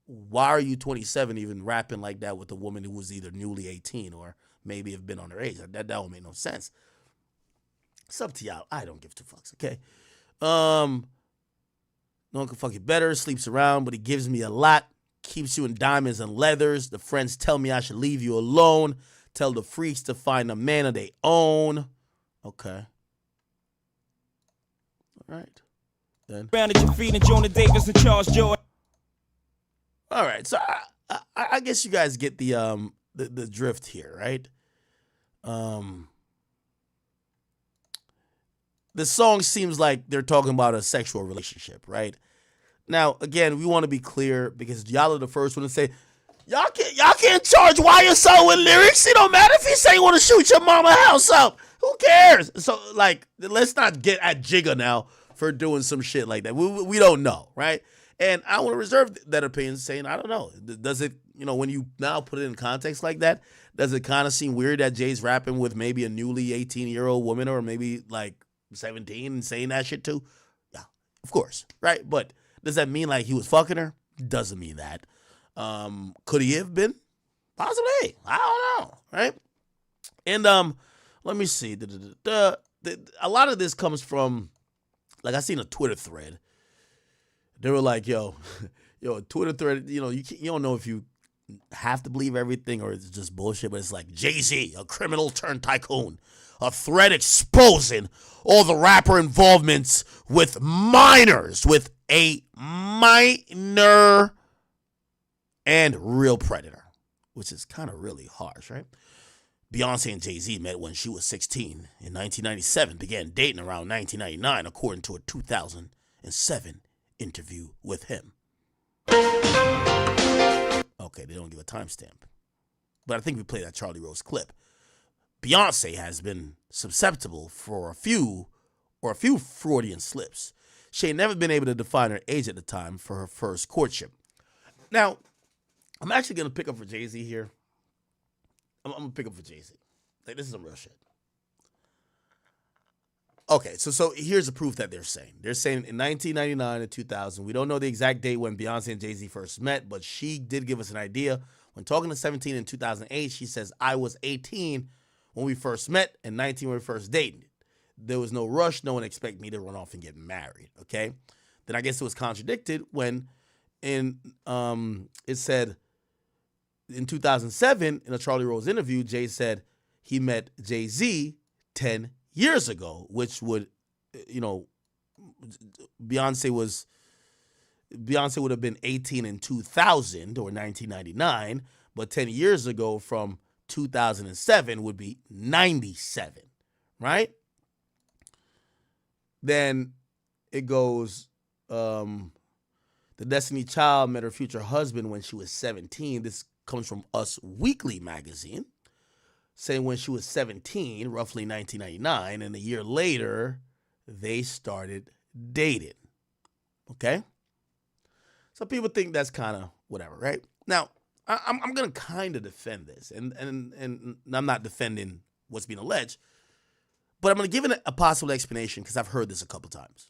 why are you 27 even rapping like that with a woman who was either newly 18 or maybe have been on her age? That don't make no sense. It's up to y'all. I don't give two fucks, okay? No one can fuck you better. Sleeps around, but he gives me a lot. Keeps you in diamonds and leathers. The friends tell me I should leave you alone. Tell the freaks to find a man of their own. Okay. All right. Then. Round at your feet and Jonah Davis and Charles Jordan. All right. So I guess you guys get the drift here, right? The song seems like they're talking about a sexual relationship, right? Now, again, we want to be clear because y'all are the first one to say, y'all can't charge YSL with lyrics. It don't matter if he say you want to shoot your mama house up. Who cares? So, like, let's not get at Jigga now for doing some shit like that. We don't know, right? And I want to reserve that opinion, saying, I don't know. Does it, when you now put it in context like that, does it kind of seem weird that Jay's rapping with maybe a newly 18-year-old woman or maybe like 17 and saying that shit too? Yeah, of course, right? But does that mean like he was fucking her? Doesn't mean that. Could he have been? Possibly. I don't know, right? And let me see. A lot of this comes from, like, I seen a Twitter thread. They were like, yo, a Twitter thread, you don't know if you have to believe everything or it's just bullshit, but it's like, Jay-Z, a criminal turned tycoon, a thread exposing all the rapper involvements with minors, with a minor and real predator, which is kind of really harsh, right? Beyonce and Jay-Z met when she was 16 in 1997, began dating around 1999, according to a 2007 interview with him. Okay, Okay, they don't give a timestamp. But I think we played that Charlie Rose clip. Beyoncé has been susceptible for a few Freudian slips. She ain't never been able to define her age at the time for her first courtship. Now, I'm actually going to pick up for Jay-Z here. I'm going to pick up for Jay-Z. Like, this is some real shit. Okay, so here's the proof that they're saying. They're saying in 1999 and 2000, we don't know the exact date when Beyonce and Jay-Z first met, but she did give us an idea. When talking to 17 in 2008, she says, I was 18 when we first met and 19 when we first dated. There was no rush. No one expected me to run off and get married, okay? Then I guess it was contradicted when it said in 2007, in a Charlie Rose interview, Jay said he met Jay-Z 10 years ago, which would, Beyonce would have been 18 in 2000 or 1999, but 10 years ago from 2007 would be 97, right? Then it goes, the Destiny Child met her future husband when she was 17. This comes from Us Weekly magazine, saying when she was 17, roughly 1999, and a year later, they started dating. Okay? So people think that's kind of whatever, right? Now, I'm going to kind of defend this, and I'm not defending what's being alleged, but I'm going to give it a possible explanation because I've heard this a couple times.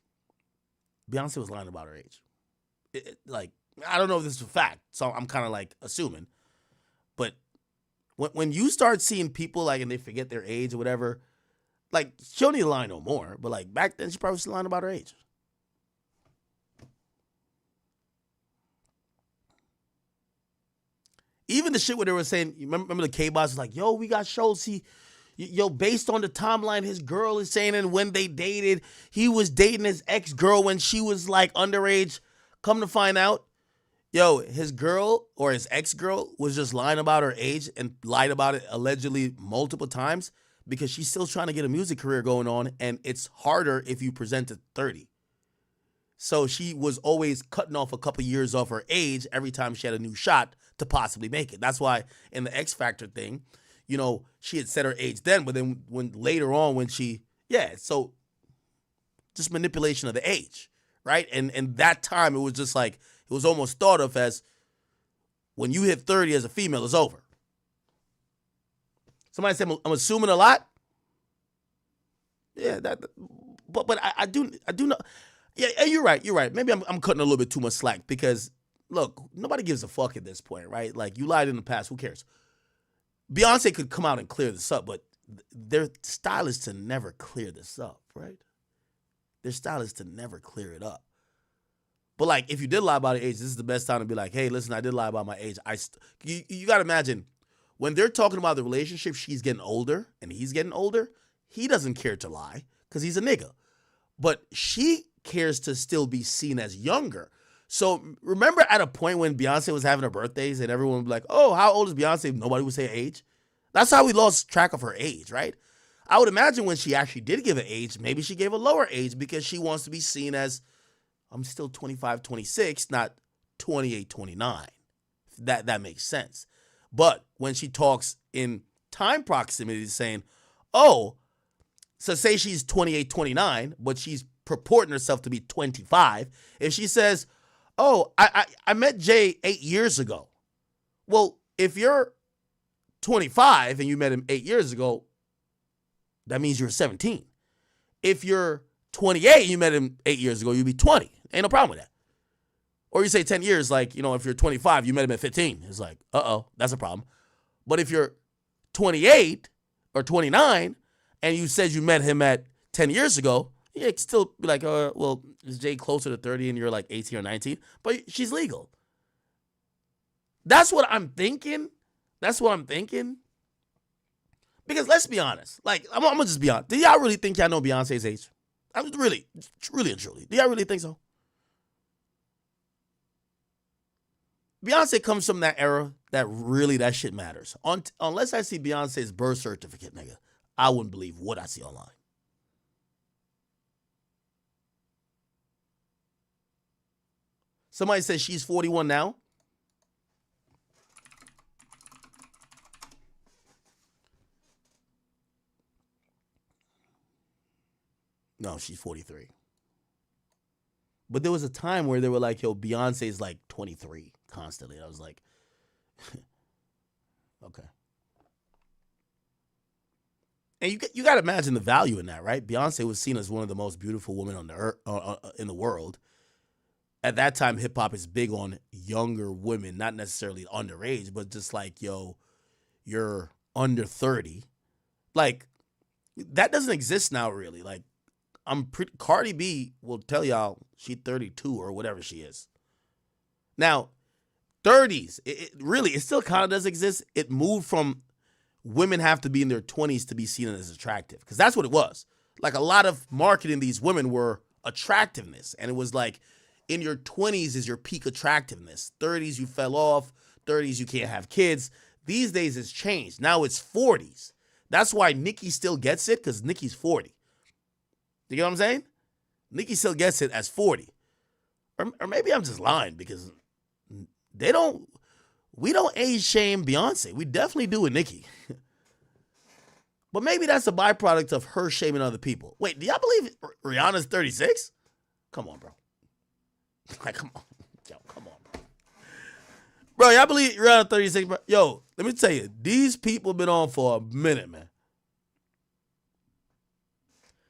Beyonce was lying about her age. I don't know if this is a fact, so I'm kind of like assuming. But when you start seeing people and they forget their age or whatever, she don't need to lie no more. But back then, she probably was lying about her age. Even the shit where they were saying, remember the K-Boss was like, yo, we got shows. Based on the timeline, his girl is saying, and when they dated, he was dating his ex-girl when she was underage. Come to find out, his girl or his ex-girl was just lying about her age and lied about it allegedly multiple times because she's still trying to get a music career going on, and it's harder if you present at 30. So she was always cutting off a couple years off her age every time she had a new shot to possibly make it. That's why in the X Factor thing, she had set her age then, but then so just manipulation of the age, right? And that time it was just it was almost thought of as when you hit 30 as a female, it's over. Somebody said I'm assuming a lot. Yeah, but I do know. Yeah, you're right. You're right. Maybe I'm cutting a little bit too much slack because look, nobody gives a fuck at this point, right? You lied in the past, who cares? Beyonce could come out and clear this up, but their style is to never clear this up, right? Their style is to never clear it up. But if you did lie about your age, this is the best time to be hey, listen, I did lie about my age. You got to imagine when they're talking about the relationship, she's getting older and he's getting older. He doesn't care to lie because he's a nigga. But she cares to still be seen as younger. So remember at a point when Beyonce was having her birthdays and everyone would be like, oh, how old is Beyonce? Nobody would say age. That's how we lost track of her age, right? I would imagine when she actually did give an age, maybe she gave a lower age because she wants to be seen as, I'm still 25, 26, not 28, 29. That makes sense. But when she talks in time proximity saying, oh, so say she's 28, 29, but she's purporting herself to be 25. If she says, oh, I met Jay 8 years ago. Well, if you're 25 and you met him 8 years ago, that means you're 17. If you're 28 and you met him 8 years ago, you'd be 20. Ain't no problem with that. Or you say 10 years, if you're 25, you met him at 15. It's that's a problem. But if you're 28 or 29 and you said you met him at 10 years ago, yeah, it still be well, is Jay closer to 30 and you're 18 or 19? But she's legal. That's what I'm thinking. Because let's be honest. I'm going to just be honest. Do y'all really think y'all know Beyonce's age? I'm really and truly. Do y'all really think so? Beyonce comes from that era that really that shit matters. Unless I see Beyonce's birth certificate, nigga, I wouldn't believe what I see online. Somebody says she's 41 now. No, she's 43. But there was a time where they were like, yo, Beyonce's like 23 constantly. I was like, okay. And you got to imagine the value in that, right? Beyonce was seen as one of the most beautiful women on the earth, in the world. At that time, hip hop is big on younger women, not necessarily underage, but just like, yo, you're under 30. Like, that doesn't exist now, really. Like, Cardi B will tell y'all she's 32 or whatever she is. Now, 30s, it still kind of does exist. It moved from women have to be in their 20s to be seen as attractive, because that's what it was. Like, a lot of marketing these women were attractiveness, and it was like, in your 20s is your peak attractiveness. 30s, you fell off. 30s, you can't have kids. These days, it's changed. Now it's 40s. That's why Nicki still gets it, because Nicki's 40. You know what I'm saying? Nicki still gets it as 40. Or maybe I'm just lying, because we don't age shame Beyonce. We definitely do with Nicki. But maybe that's a byproduct of her shaming other people. Wait, do y'all believe Rihanna's 36? Come on, bro. Like, come on. Yo, come on, bro. Bro, y'all believe Rihanna 36, bro? Yo, let me tell you, these people been on for a minute, man.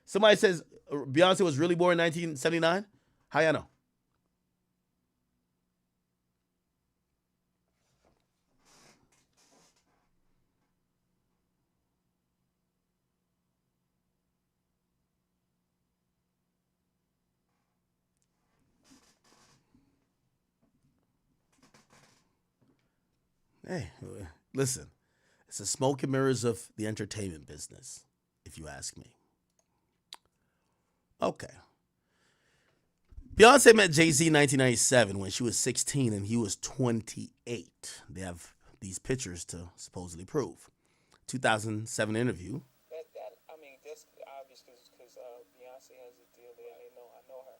Somebody says Beyonce was really born in 1979. How y'all know? Hey, listen, it's the smoke and mirrors of the entertainment business, if you ask me. Okay. Beyonce met Jay-Z in 1997 when she was 16 and he was 28. They have these pictures to supposedly prove. 2007 interview. I mean, that's obvious because Beyonce has a deal there. I know her.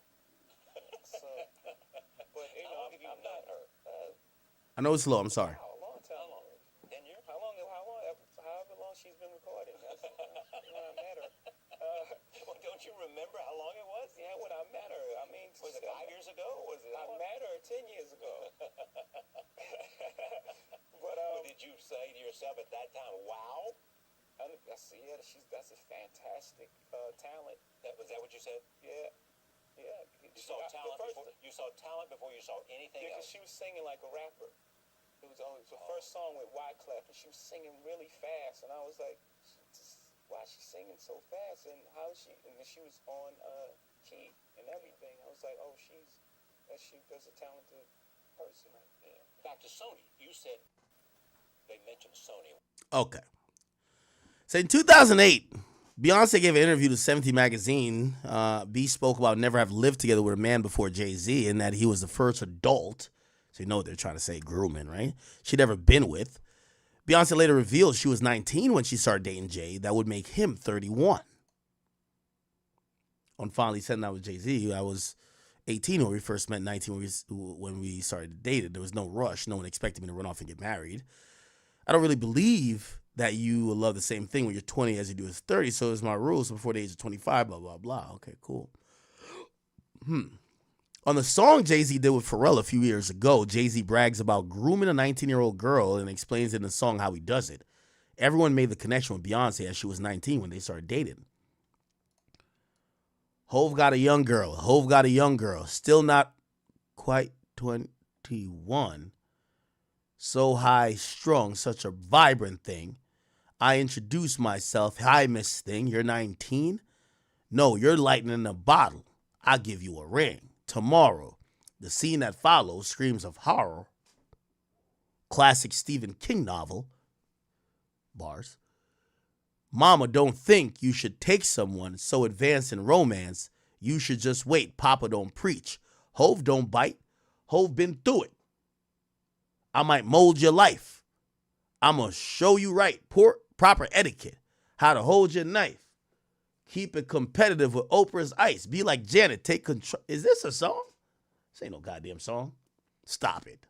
So, but how long have you known her? I know it's low. I'm sorry. A long time. How long? 10 years? However long she's been recording. That's when I met her. Well, don't you remember how long it was? Yeah, when I met her. I mean, was it 5 years ago? Was it? I met her 10 years ago. But did you say to yourself at that time, "Wow"? That's a fantastic talent. Was that what you said? Yeah. You saw talent before you saw anything Yeah, else. because she was singing like a rapper. It was the first song with Wyclef, and she was singing really fast, and I was like, why is she singing so fast? And how is she? And then she was on key and everything. I was like, oh, that's a talented person. Right? Yeah. Back to Sony. You said they mentioned Sony. Okay. So in 2008, Beyonce gave an interview to 70 magazine. B spoke about never have lived together with a man before Jay-Z, and that he was the first adult. So you know what they're trying to say, grooming, right? She'd ever been with. Beyonce later revealed she was 19 when she started dating Jay. That would make him 31. On finally setting out with Jay-Z, I was 18 when we first met, 19 when we started dating. There was no rush. No one expected me to run off and get married. I don't really believe that you will love the same thing when you're 20 as you do as 30. So it's my rules before the age of 25, blah, blah, blah. Okay, cool. On the song Jay-Z did with Pharrell a few years ago, Jay-Z brags about grooming a 19-year-old girl and explains in the song how he does it. Everyone made the connection with Beyonce as she was 19 when they started dating. Hov got a young girl. Still not quite 21. So high strung, such a vibrant thing. I introduced myself. Hi, Miss Thing. You're 19? No, you're lightning in a bottle. I'll give you a ring. Tomorrow. The scene that follows screams of horror. Classic Stephen King novel. Bars. Mama don't think you should take someone so advanced in romance. You should just wait. Papa don't preach. Hov don't bite. Hov been through it. I might mold your life. I'm going to show you right. Proper etiquette. How to hold your knife. Keep it competitive with Oprah's Ice. Be like Janet. Take control. Is this a song? This ain't no goddamn song. Stop it.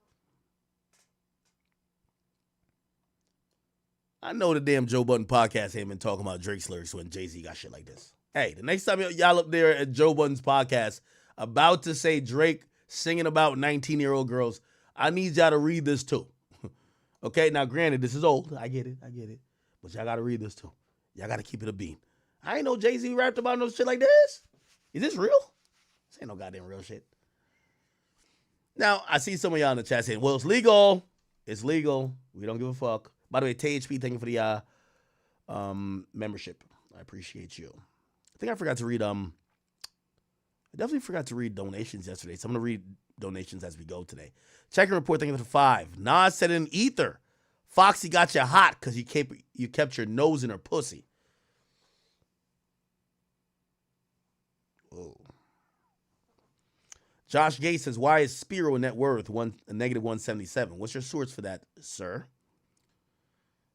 I know the damn Joe Budden podcast ain't been talking about Drake's lyrics when Jay-Z got shit like this. Hey, the next time y'all up there at Joe Budden's podcast about to say Drake singing about 19-year-old girls, I need y'all to read this too. Okay, now granted, this is old. I get it. But y'all got to read this too. Y'all got to keep it a bean. I ain't know Jay-Z rapped about no shit like this. Is this real? This ain't no goddamn real shit. Now, I see some of y'all in the chat saying, well, it's legal. It's legal. We don't give a fuck. By the way, THP, thank you for the membership. I appreciate you. I think I forgot to read, I definitely forgot to read donations yesterday, so I'm going to read donations as we go today. Check and report, thank you for the 5. Nas said in ether, Foxy got you hot because you kept your nose in her pussy. Whoa. Josh Gates says, why is Spiro net worth negative 177? What's your source for that, sir?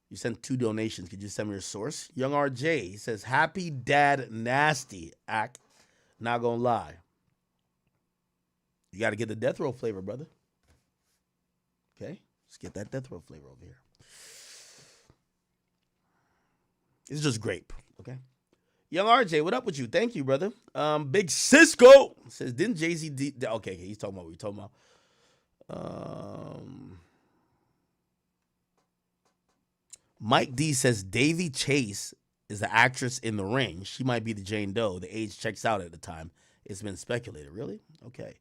You sent 2 donations. Could you send me your source? Young RJ says, happy dad nasty. Not gonna lie. You got to get the death row flavor, brother. Okay? Let's get that death row flavor over here. It's just grape, okay? Young RJ, what up with you? Thank you, brother. Big Cisco says, didn't Jay-Z... Okay, he's talking about what we're talking about. Mike D says, Davy Chase is the actress in The Ring. She might be the Jane Doe. The age checks out at the time. It's been speculated. Really? Okay.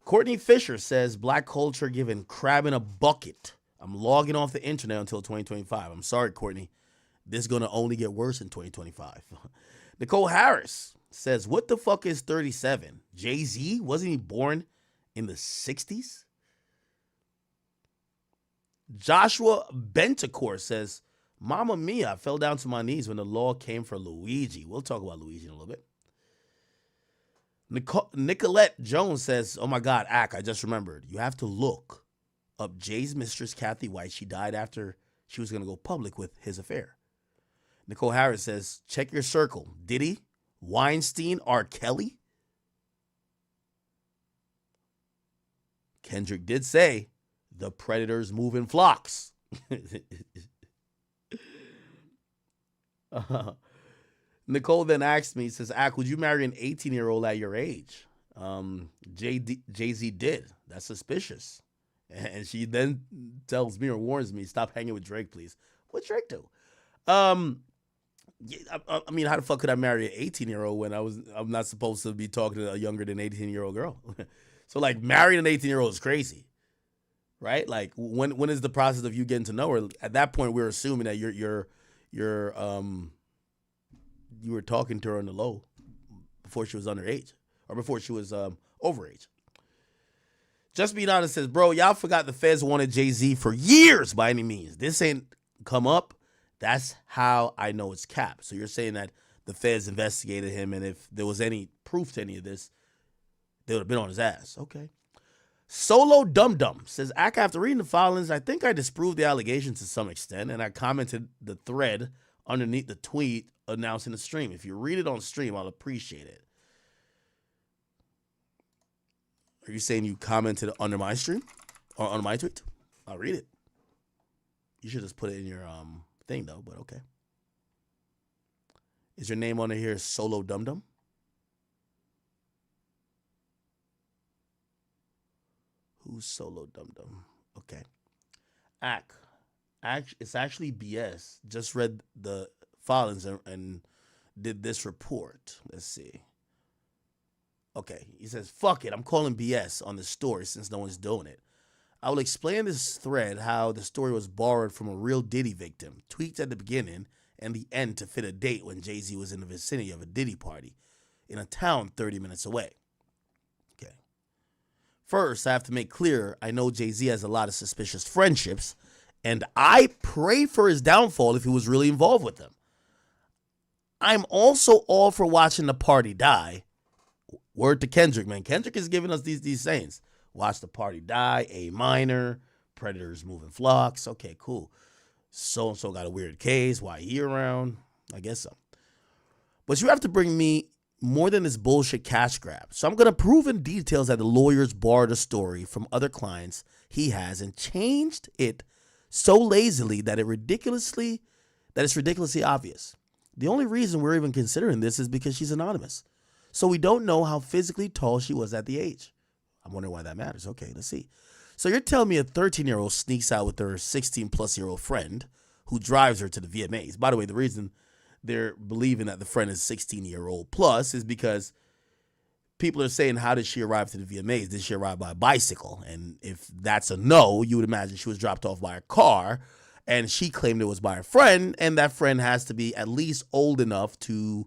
Courtney Fisher says, black culture giving crab in a bucket. I'm logging off the internet until 2025. I'm sorry, Courtney. This is going to only get worse in 2025. Nicole Harris says, what the fuck is 37? Jay-Z? Wasn't he born in the 60s? Joshua Bentacore says, Mamma Mia, I fell down to my knees when the law came for Luigi. We'll talk about Luigi in a little bit. Nicolette Jones says, oh my God, I just remembered. You have to look up Jay's mistress, Kathy White. She died after she was going to go public with his affair. Nicole Harris says, check your circle. Diddy, Weinstein, R. Kelly. Kendrick did say, the predators move in flocks. Nicole then asked me, says, would you marry an 18-year-old at your age? Jay-Z did. That's suspicious. And she then tells me or warns me, stop hanging with Drake, please. What Drake do? I mean, how the fuck could I marry an 18-year-old when I'm not supposed to be talking to a younger than 18-year-old girl? So, like, marrying an 18-year-old is crazy, right? Like, when is the process of you getting to know her? At that point, we're assuming that you were talking to her on the low before she was underage or before she was overage. Just Being Honest says, bro, y'all forgot the feds wanted Jay-Z for years by any means. This ain't come up. That's how I know it's cap. So you're saying that the feds investigated him, and if there was any proof to any of this, they would have been on his ass. Okay. Solo Dum Dum says, after reading the filings, I think I disproved the allegations to some extent, and I commented the thread underneath the tweet announcing the stream. If you read it on stream, I'll appreciate it. Are you saying you commented under my stream or on my tweet? I'll read it. You should just put it in your thing though, but okay. Is your name on here Solo Dum Dum? Who's Solo Dum Dum? Okay. It's actually BS. Just read the filings and did this report. Let's see. Okay. He says, fuck it. I'm calling BS on the story since no one's doing it. I will explain this thread how the story was borrowed from a real Diddy victim, tweaked at the beginning and the end to fit a date when Jay-Z was in the vicinity of a Diddy party in a town 30 minutes away. Okay. First, I have to make clear I know Jay-Z has a lot of suspicious friendships, and I pray for his downfall if he was really involved with them. I'm also all for watching the party die. Word to Kendrick, man. Kendrick is giving us these sayings. Watch the party die, A minor, predators moving flocks. Okay, cool. So-and-so got a weird case. Why he around? I guess so. But you have to bring me more than this bullshit cash grab. So I'm going to prove in details that the lawyers borrowed a story from other clients he has and changed it so lazily that it's ridiculously obvious. The only reason we're even considering this is because she's anonymous. So we don't know how physically tall she was at the age. I'm wondering why that matters. Okay, let's see. So you're telling me a 13-year-old sneaks out with her 16-plus-year-old friend who drives her to the VMAs. By the way, the reason they're believing that the friend is 16-year-old plus is because people are saying, how did she arrive to the VMAs? Did she arrive by a bicycle? And if that's a no, you would imagine she was dropped off by a car, and she claimed it was by a friend, and that friend has to be at least old enough to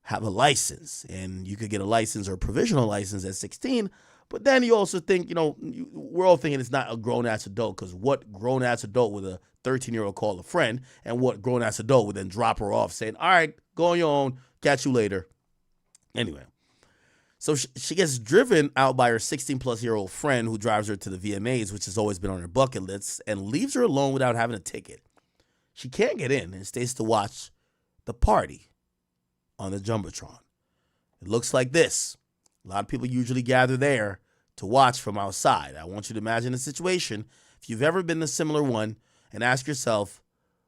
have a license. And you could get a license or a provisional license at 16, but then you also think, we're all thinking it's not a grown-ass adult, because what grown-ass adult with a 13-year-old call a friend, and what grown-ass adult would then drop her off saying, all right, go on your own, catch you later. Anyway, so she gets driven out by her 16-plus-year-old friend who drives her to the VMAs, which has always been on her bucket list, and leaves her alone without having a ticket. She can't get in and stays to watch the party on the Jumbotron. It looks like this. A lot of people usually gather there to watch from outside. I want you to imagine a situation, if you've ever been in a similar one, and ask yourself,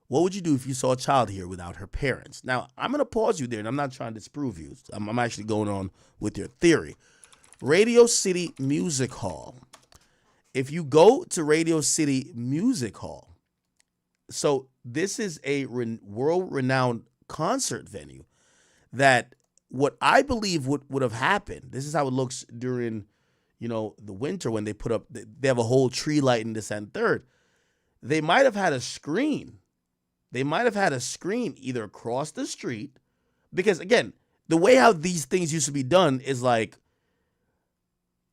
what would you do if you saw a child here without her parents? Now, I'm going to pause you there, and I'm not trying to disprove you. I'm actually going on with your theory. Radio City Music Hall. If you go to Radio City Music Hall, so this is a world-renowned concert venue that what I believe would have happened, this is how it looks during, the winter when they put up, they have a whole tree light and this and third. They might have had a screen. They might have had a screen either across the street, because again, the way how these things used to be done is like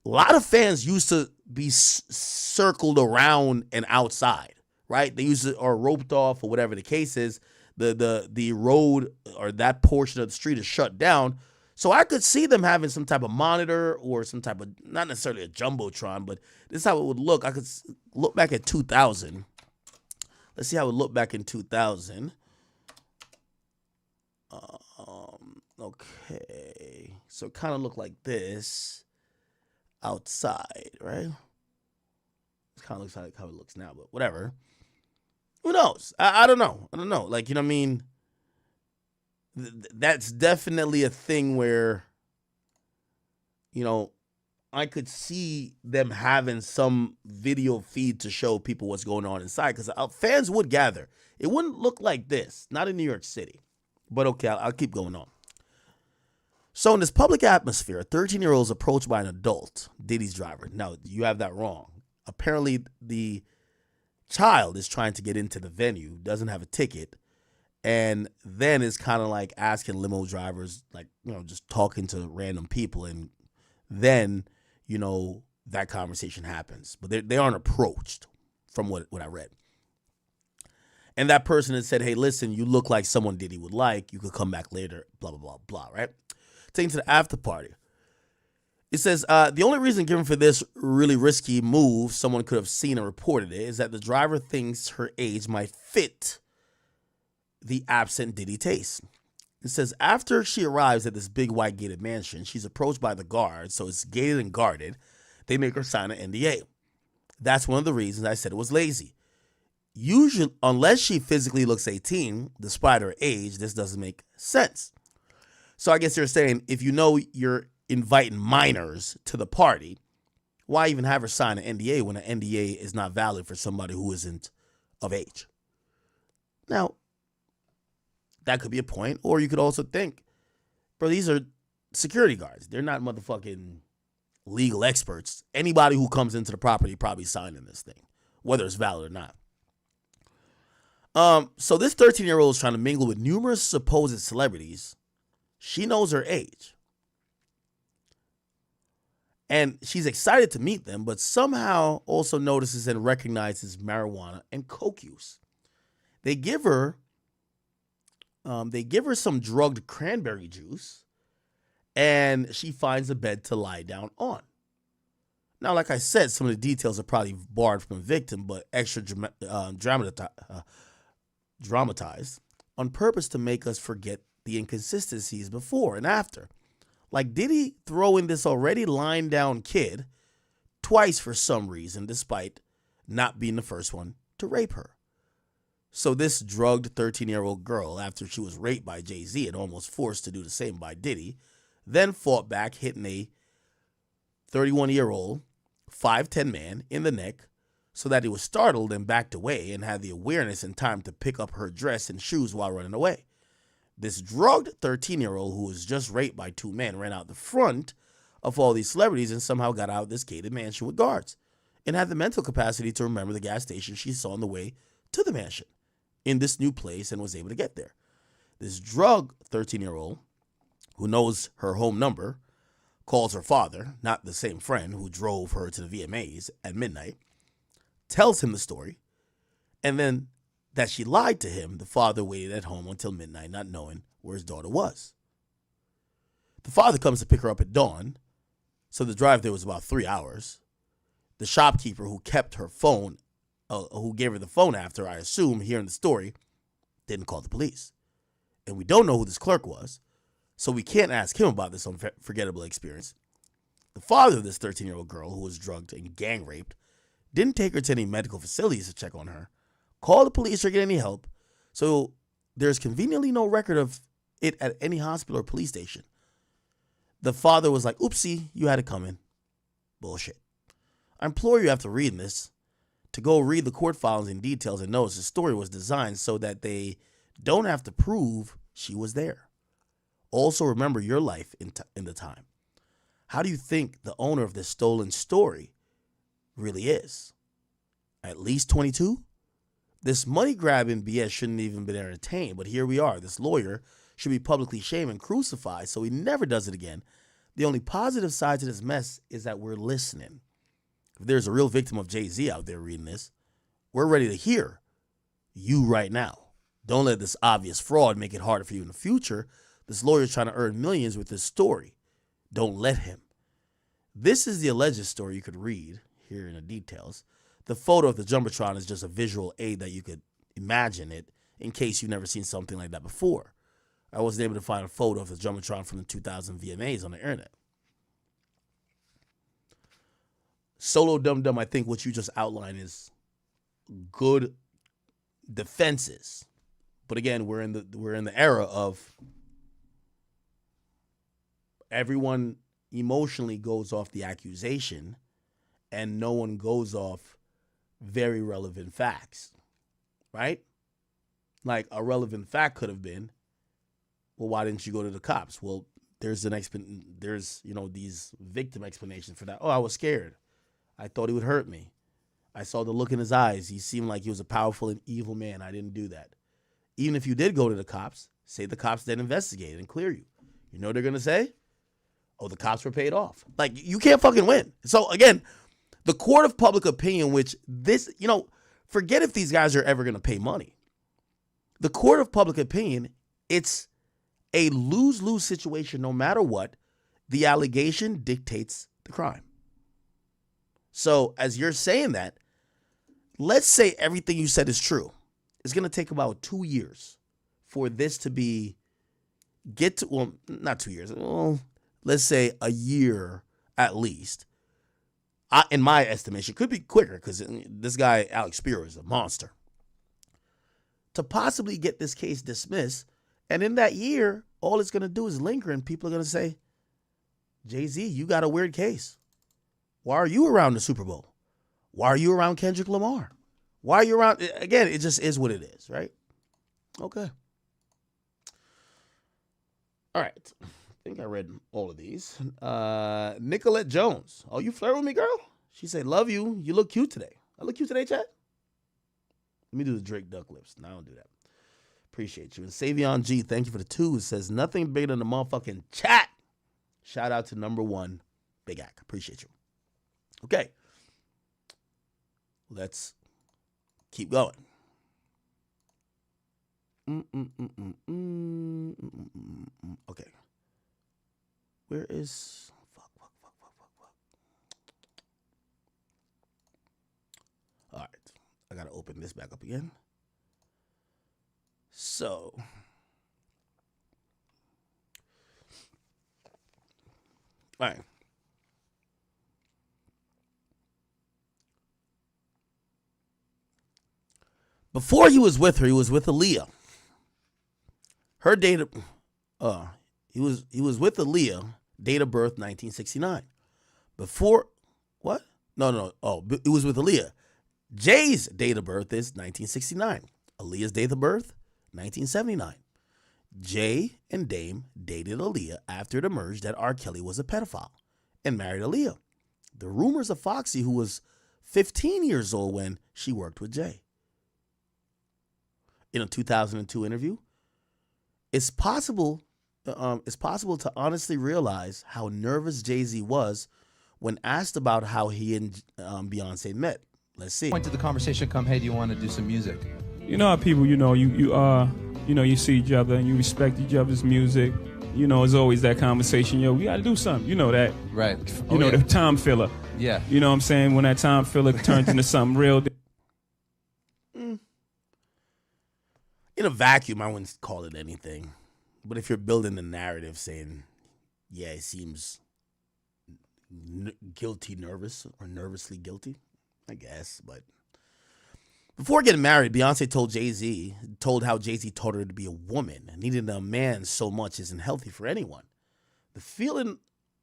a lot of fans used to be circled around and outside, right? They used to, or roped off or whatever the case is. The road or that portion of the street is shut down. So I could see them having some type of monitor or some type of, not necessarily a Jumbotron, but this is how it would look. I could look back at 2000. Let's see how it looked back in 2000. Okay. So it kind of looked like this outside, right? It kind of looks like how it looks now, but whatever. Who knows? I don't know. I don't know. Like, you know what I mean? That's definitely a thing where, I could see them having some video feed to show people what's going on inside, because fans would gather. It wouldn't look like this, not in New York City. But okay, I'll keep going on. So in this public atmosphere, a 13-year-old is approached by an adult, Diddy's driver. Now, you have that wrong. Apparently, the child is trying to get into the venue, doesn't have a ticket, and then is kind of like asking limo drivers, like, just talking to random people, and then, that conversation happens. But they aren't approached from what I read. And that person had said, hey, listen, you look like someone Diddy would like. You could come back later, blah, blah, blah, blah, right? Taken to the after party. It says, the only reason given for this really risky move, someone could have seen and reported it, is that the driver thinks her age might fit the absent Diddy taste. It says, after she arrives at this big white gated mansion, she's approached by the guards, so it's gated and guarded. They make her sign an NDA. That's one of the reasons I said it was lazy. Usually, unless she physically looks 18, despite her age, this doesn't make sense. So I guess they're saying, if you're inviting minors to the party, why even have her sign an NDA when an NDA is not valid for somebody who isn't of age? Now, that could be a point. Or you could also think, bro, these are security guards. They're not motherfucking legal experts. Anybody who comes into the property probably signing this thing, whether it's valid or not. So this 13-year-old is trying to mingle with numerous supposed celebrities. She knows her age. And she's excited to meet them, but somehow also notices and recognizes marijuana and coke use. They give her some drugged cranberry juice, and she finds a bed to lie down on. Now, like I said, some of the details are probably borrowed from a victim, but extra dramatized on purpose to make us forget the inconsistencies before and after. Like, Diddy throwing this already lying down kid twice for some reason, despite not being the first one to rape her. So this drugged 13-year-old girl, after she was raped by Jay-Z and almost forced to do the same by Diddy, then fought back, hitting a 31-year-old 5'10" man in the neck so that he was startled and backed away and had the awareness and time to pick up her dress and shoes while running away. This drugged 13-year-old who was just raped by two men ran out the front of all these celebrities and somehow got out of this gated mansion with guards and had the mental capacity to remember the gas station she saw on the way to the mansion in this new place and was able to get there. This drugged 13-year-old who knows her home number calls her father, not the same friend who drove her to the VMAs at midnight, tells him the story, and then that she lied to him. The father waited at home until midnight, not knowing where his daughter was. The father comes to pick her up at dawn, so the drive there was about 3 hours. The shopkeeper who kept her phone, who gave her the phone after, I assume, hearing the story, didn't call the police. And we don't know who this clerk was, so we can't ask him about this unforgettable experience. The father of this 13-year-old girl who was drugged and gang raped didn't take her to any medical facilities to check on her, call the police or get any help, so there's conveniently no record of it at any hospital or police station. The father was like, oopsie, you had it coming. Bullshit. I implore you after reading this to go read the court filings in details and notice the story was designed so that they don't have to prove she was there. Also remember your life in the time. How do you think the owner of this stolen story really is? At least 22? This money-grabbing BS shouldn't even been entertained, but here we are. This lawyer should be publicly shamed and crucified so he never does it again. The only positive side to this mess is that we're listening. If there's a real victim of Jay-Z out there reading this, we're ready to hear you right now. Don't let this obvious fraud make it harder for you in the future. This lawyer's trying to earn millions with this story. Don't let him. This is the alleged story you could read here in the details. The photo of the Jumbotron is just a visual aid that you could imagine it in case you've never seen something like that before. I wasn't able to find a photo of the Jumbotron from the 2000 VMAs on the internet. Solo Dum Dum, I think what you just outlined is good defenses. But again, we're in the era of everyone emotionally goes off the accusation and no one goes off very relevant facts, right? Like a relevant fact could have been, well, why didn't you go to the cops? Well, there's these victim explanations for that. Oh, I was scared. I thought he would hurt me. I saw the look in his eyes. He seemed like he was a powerful and evil man. I didn't do that. Even if you did go to the cops, say the cops then investigated and clear you. You know what they're going to say? Oh, the cops were paid off. Like, you can't fucking win. So, again, the court of public opinion, which this, forget if these guys are ever going to pay money. The court of public opinion, it's a lose-lose situation no matter what. The allegation dictates the crime. So, as you're saying that, let's say everything you said is true. It's going to take about 2 years for this to not 2 years. Well, let's say a year at least. In my estimation, could be quicker because this guy, Alex Spiro, is a monster. To possibly get this case dismissed, and in that year, all it's going to do is linger, and people are going to say, Jay-Z, you got a weird case. Why are you around the Super Bowl? Why are you around Kendrick Lamar? Why are you around? Again, it just is what it is, right? Okay. All right. I think I read all of these. Nicolette Jones. Oh, you flirt with me, girl? She said, love you. You look cute today. I look cute today, chat? Let me do the Drake duck lips. No, I don't do that. Appreciate you. And Savion G, thank you for the 2. It says, nothing bigger than the motherfucking chat. Shout out to number 1, Big Ack. Appreciate you. Okay. Let's keep going. Okay. Where is... Fuck. All right. I got to open this back up again. So... All right. Before he was with her, he was with Aaliyah. Her date of he was with Aaliyah, date of birth 1969. Before what? No. Oh, it was with Aaliyah. Jay's date of birth is 1969. Aaliyah's date of birth 1979. Jay and Dame dated Aaliyah after it emerged that R. Kelly was a pedophile and married Aaliyah. The rumors of Foxy, who was 15 years old when she worked with Jay. In a 2002 interview, it's possible to honestly realize how nervous Jay-Z was when asked about how he and Beyonce met. Let's see. Point to the conversation come, hey, do you want to do some music? You know how people, you see each other and you respect each other's music. You know, it's always that conversation, yo, we got to do something. You know that. Right. The time filler. Yeah. You know what I'm saying? When that time filler turns into something real. In a vacuum, I wouldn't call it anything. But if you're building the narrative saying, yeah, it seems guilty, nervous, or nervously guilty, I guess. But before getting married, Beyonce told how Jay-Z taught her to be a woman. Needing a man so much isn't healthy for anyone. The feeling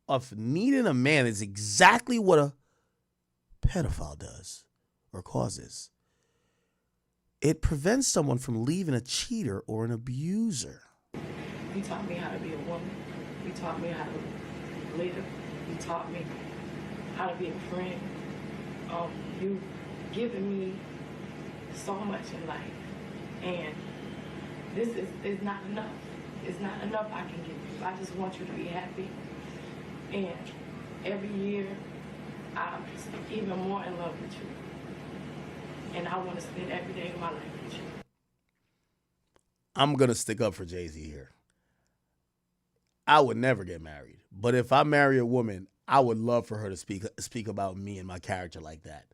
of needing a man is exactly what a pedophile does or causes. It prevents someone from leaving a cheater or an abuser. You taught me how to be a woman. You taught me how to be a leader. You taught me how to be a friend. You've given me so much in life. And this is not enough. It's not enough I can give you. I just want you to be happy. And every year, I'm even more in love with you. And I want to spend every day of my life with you. I'm going to stick up for Jay-Z here. I would never get married. But if I marry a woman, I would love for her to speak about me and my character like that.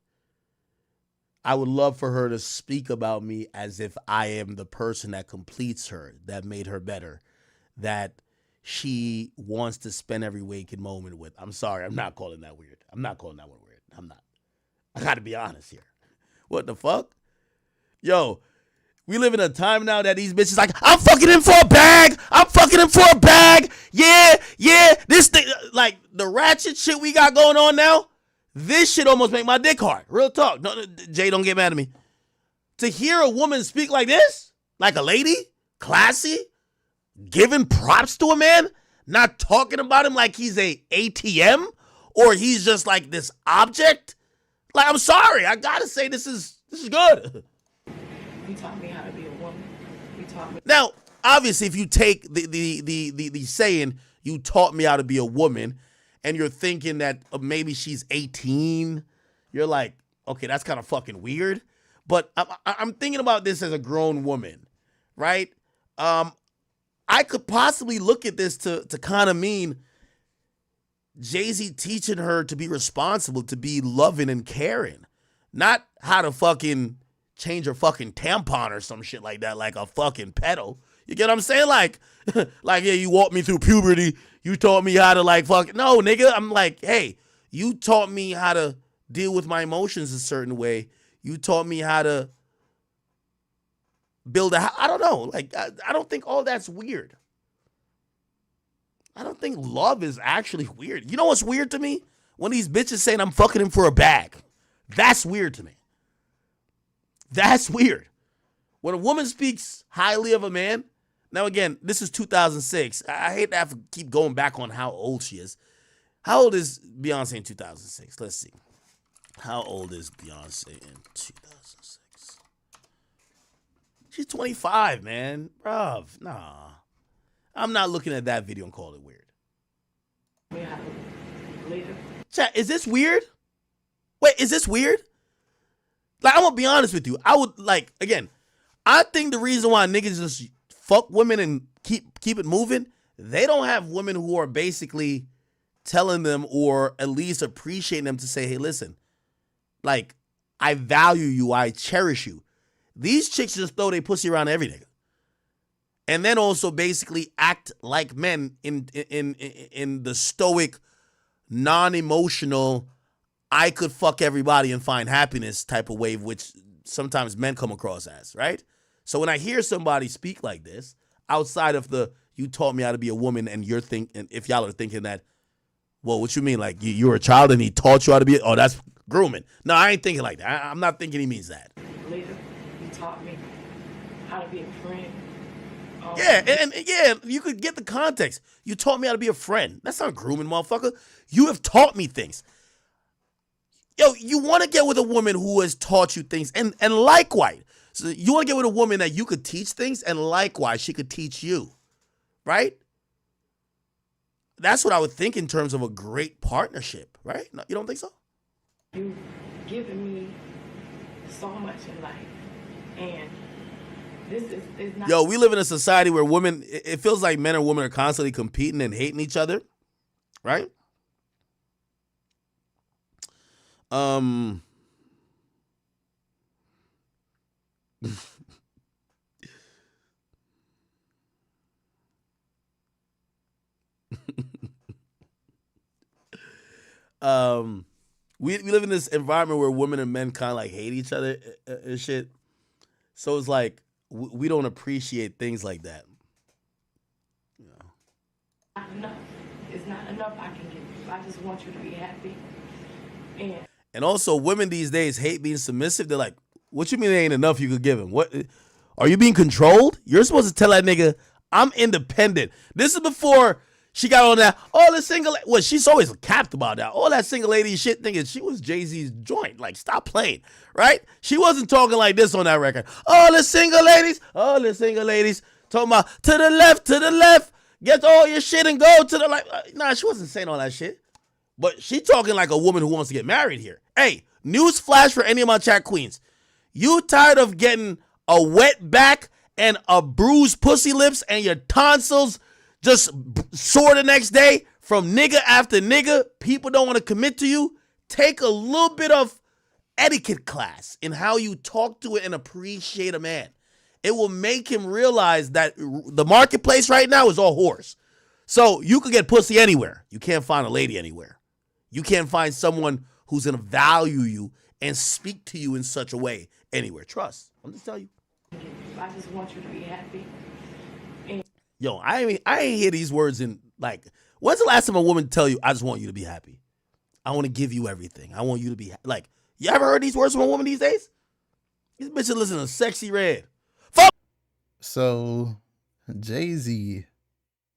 I would love for her to speak about me as if I am the person that completes her, that made her better, that she wants to spend every waking moment with. I'm sorry, I'm not calling that weird. I'm not calling that one weird. I'm not. I got to be honest here. What the fuck? Yo, we live in a time now that these bitches like, I'm fucking him for a bag. I'm fucking him for a bag. Yeah. This thing, like the ratchet shit we got going on now, this shit almost make my dick hard. Real talk. No, Jay, don't get mad at me. To hear a woman speak like this, like a lady, classy, giving props to a man, not talking about him like he's a ATM or he's just like this object. Like, I'm sorry. I gotta say this is good. You taught me how to be a woman. You taught me. Now, obviously, if you take the saying, you taught me how to be a woman, and you're thinking that maybe she's 18, you're like, okay, that's kind of fucking weird. But I'm thinking about this as a grown woman, right? I could possibly look at this to kind of mean Jay-Z teaching her to be responsible, to be loving and caring. Not how to fucking change her fucking tampon or some shit like that, like a fucking pedo. You get what I'm saying? Like, yeah, you walked me through puberty. You taught me how to like fuck. No, nigga. I'm like, hey, you taught me how to deal with my emotions a certain way. You taught me how to build a house. I don't know. Like, I don't think all that's weird. I don't think love is actually weird. You know what's weird to me? When these bitches saying I'm fucking him for a bag. That's weird to me. That's weird. When a woman speaks highly of a man, now again, this is 2006. I hate to have to keep going back on how old she is. How old is Beyonce in 2006? Let's see. How old is Beyonce in 2006? She's 25, man. Bruv, nah. I'm not looking at that video and calling it weird. Chat, is this weird? Wait, is this weird? Like, I'm gonna be honest with you. I would, like, again, I think the reason why niggas just fuck women and keep it moving, they don't have women who are basically telling them or at least appreciating them to say, hey, listen, like, I value you, I cherish you. These chicks just throw their pussy around every nigga. And then also basically act like men in the stoic, non-emotional, I could fuck everybody and find happiness type of wave, which sometimes men come across as, right? So when I hear somebody speak like this, outside of the you taught me how to be a woman, and you're thinking, if y'all are thinking that, well, what you mean? Like you were a child and he taught you how to be? Oh, that's grooming. No, I ain't thinking like that. I'm not thinking he means that. Later, you taught me how to be a friend. Yeah, and yeah, you could get the context. You taught me how to be a friend. That's not grooming, motherfucker. You have taught me things. Yo, you want to get with a woman who has taught you things, and likewise. So you want to get with a woman that you could teach things, and likewise, she could teach you, right? That's what I would think in terms of a great partnership, right? No, you don't think so? You've given me so much in life, and this is not. Yo, we live in a society where women, it feels like men and women are constantly competing and hating each other, right? We live in this environment where women and men kind of like hate each other and shit. So it's like we don't appreciate things like that. You know. Not enough. It's not enough I can give you. I just want you to be happy. And also, women these days hate being submissive. They're like, what you mean there ain't enough you could give him? What? Are you being controlled? You're supposed to tell that nigga, I'm independent. This is before she got on that, oh, the single, well, she's always capped about that. All that single lady shit thinking she was Jay-Z's joint. Like, stop playing, right? She wasn't talking like this on that record. Oh, the single ladies. Talking about to the left, get all your shit and go to the like. Nah, she wasn't saying all that shit. But she talking like a woman who wants to get married here. Hey, news flash for any of my chat queens. You tired of getting a wet back and a bruised pussy lips and your tonsils just sore the next day from nigga after nigga? People don't want to commit to you. Take a little bit of etiquette class in how you talk to it and appreciate a man. It will make him realize that the marketplace right now is all whores. So you could get pussy anywhere. You can't find a lady anywhere. You can't find someone who's going to value you and speak to you in such a way anywhere. Trust. I'm just telling you. I just want you to be happy. Yo, I ain't hear these words in, like, when's the last time a woman tell you, I just want you to be happy? I want to give you everything. I want you to be, like, you ever heard these words from a woman these days? These bitches listen to Sexy Red. Fuck! So, Jay-Z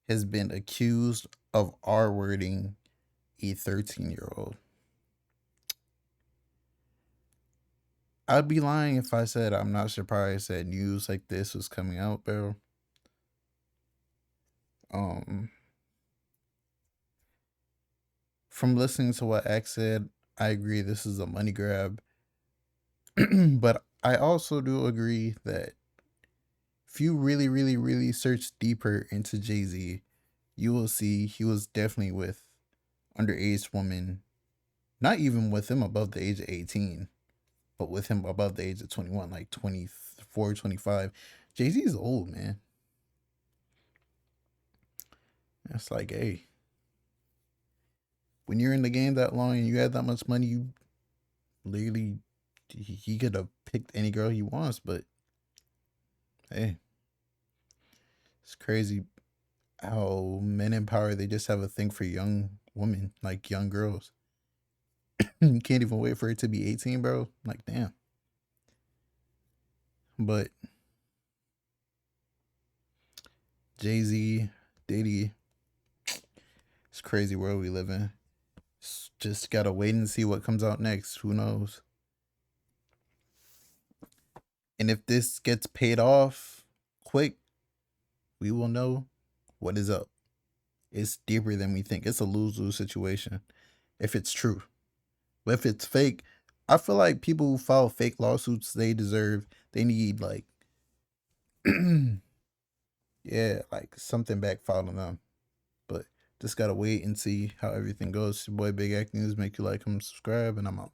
has been accused of R-wording a 13-year-old. I'd be lying if I said I'm not surprised that news like this was coming out, bro. From listening to what X said, I agree this is a money grab. But I also do agree that if you really, really, really search deeper into Jay-Z, you will see he was definitely with underage women, not even with him above the age of 18, but with him above the age of 21, like 24, 25. Jay-Z is old, man. It's like, hey, when you're in the game that long and you have that much money, you literally, he could have picked any girl he wants, but hey, it's crazy how men in power, they just have a thing for young women, like young girls. You can't even wait for it to be 18, bro. Like, damn. But Jay-Z, Diddy, it's a crazy world we live in. Just gotta wait and see what comes out next. Who knows? And if this gets paid off quick, we will know what is up. It's deeper than we think. It's a lose-lose situation if it's true. But if it's fake, I feel like people who file fake lawsuits, they need like, yeah, like something back filed on them. But just gotta wait and see how everything goes. Your boy Big Act News. Make you like, comment, subscribe, and I'm out.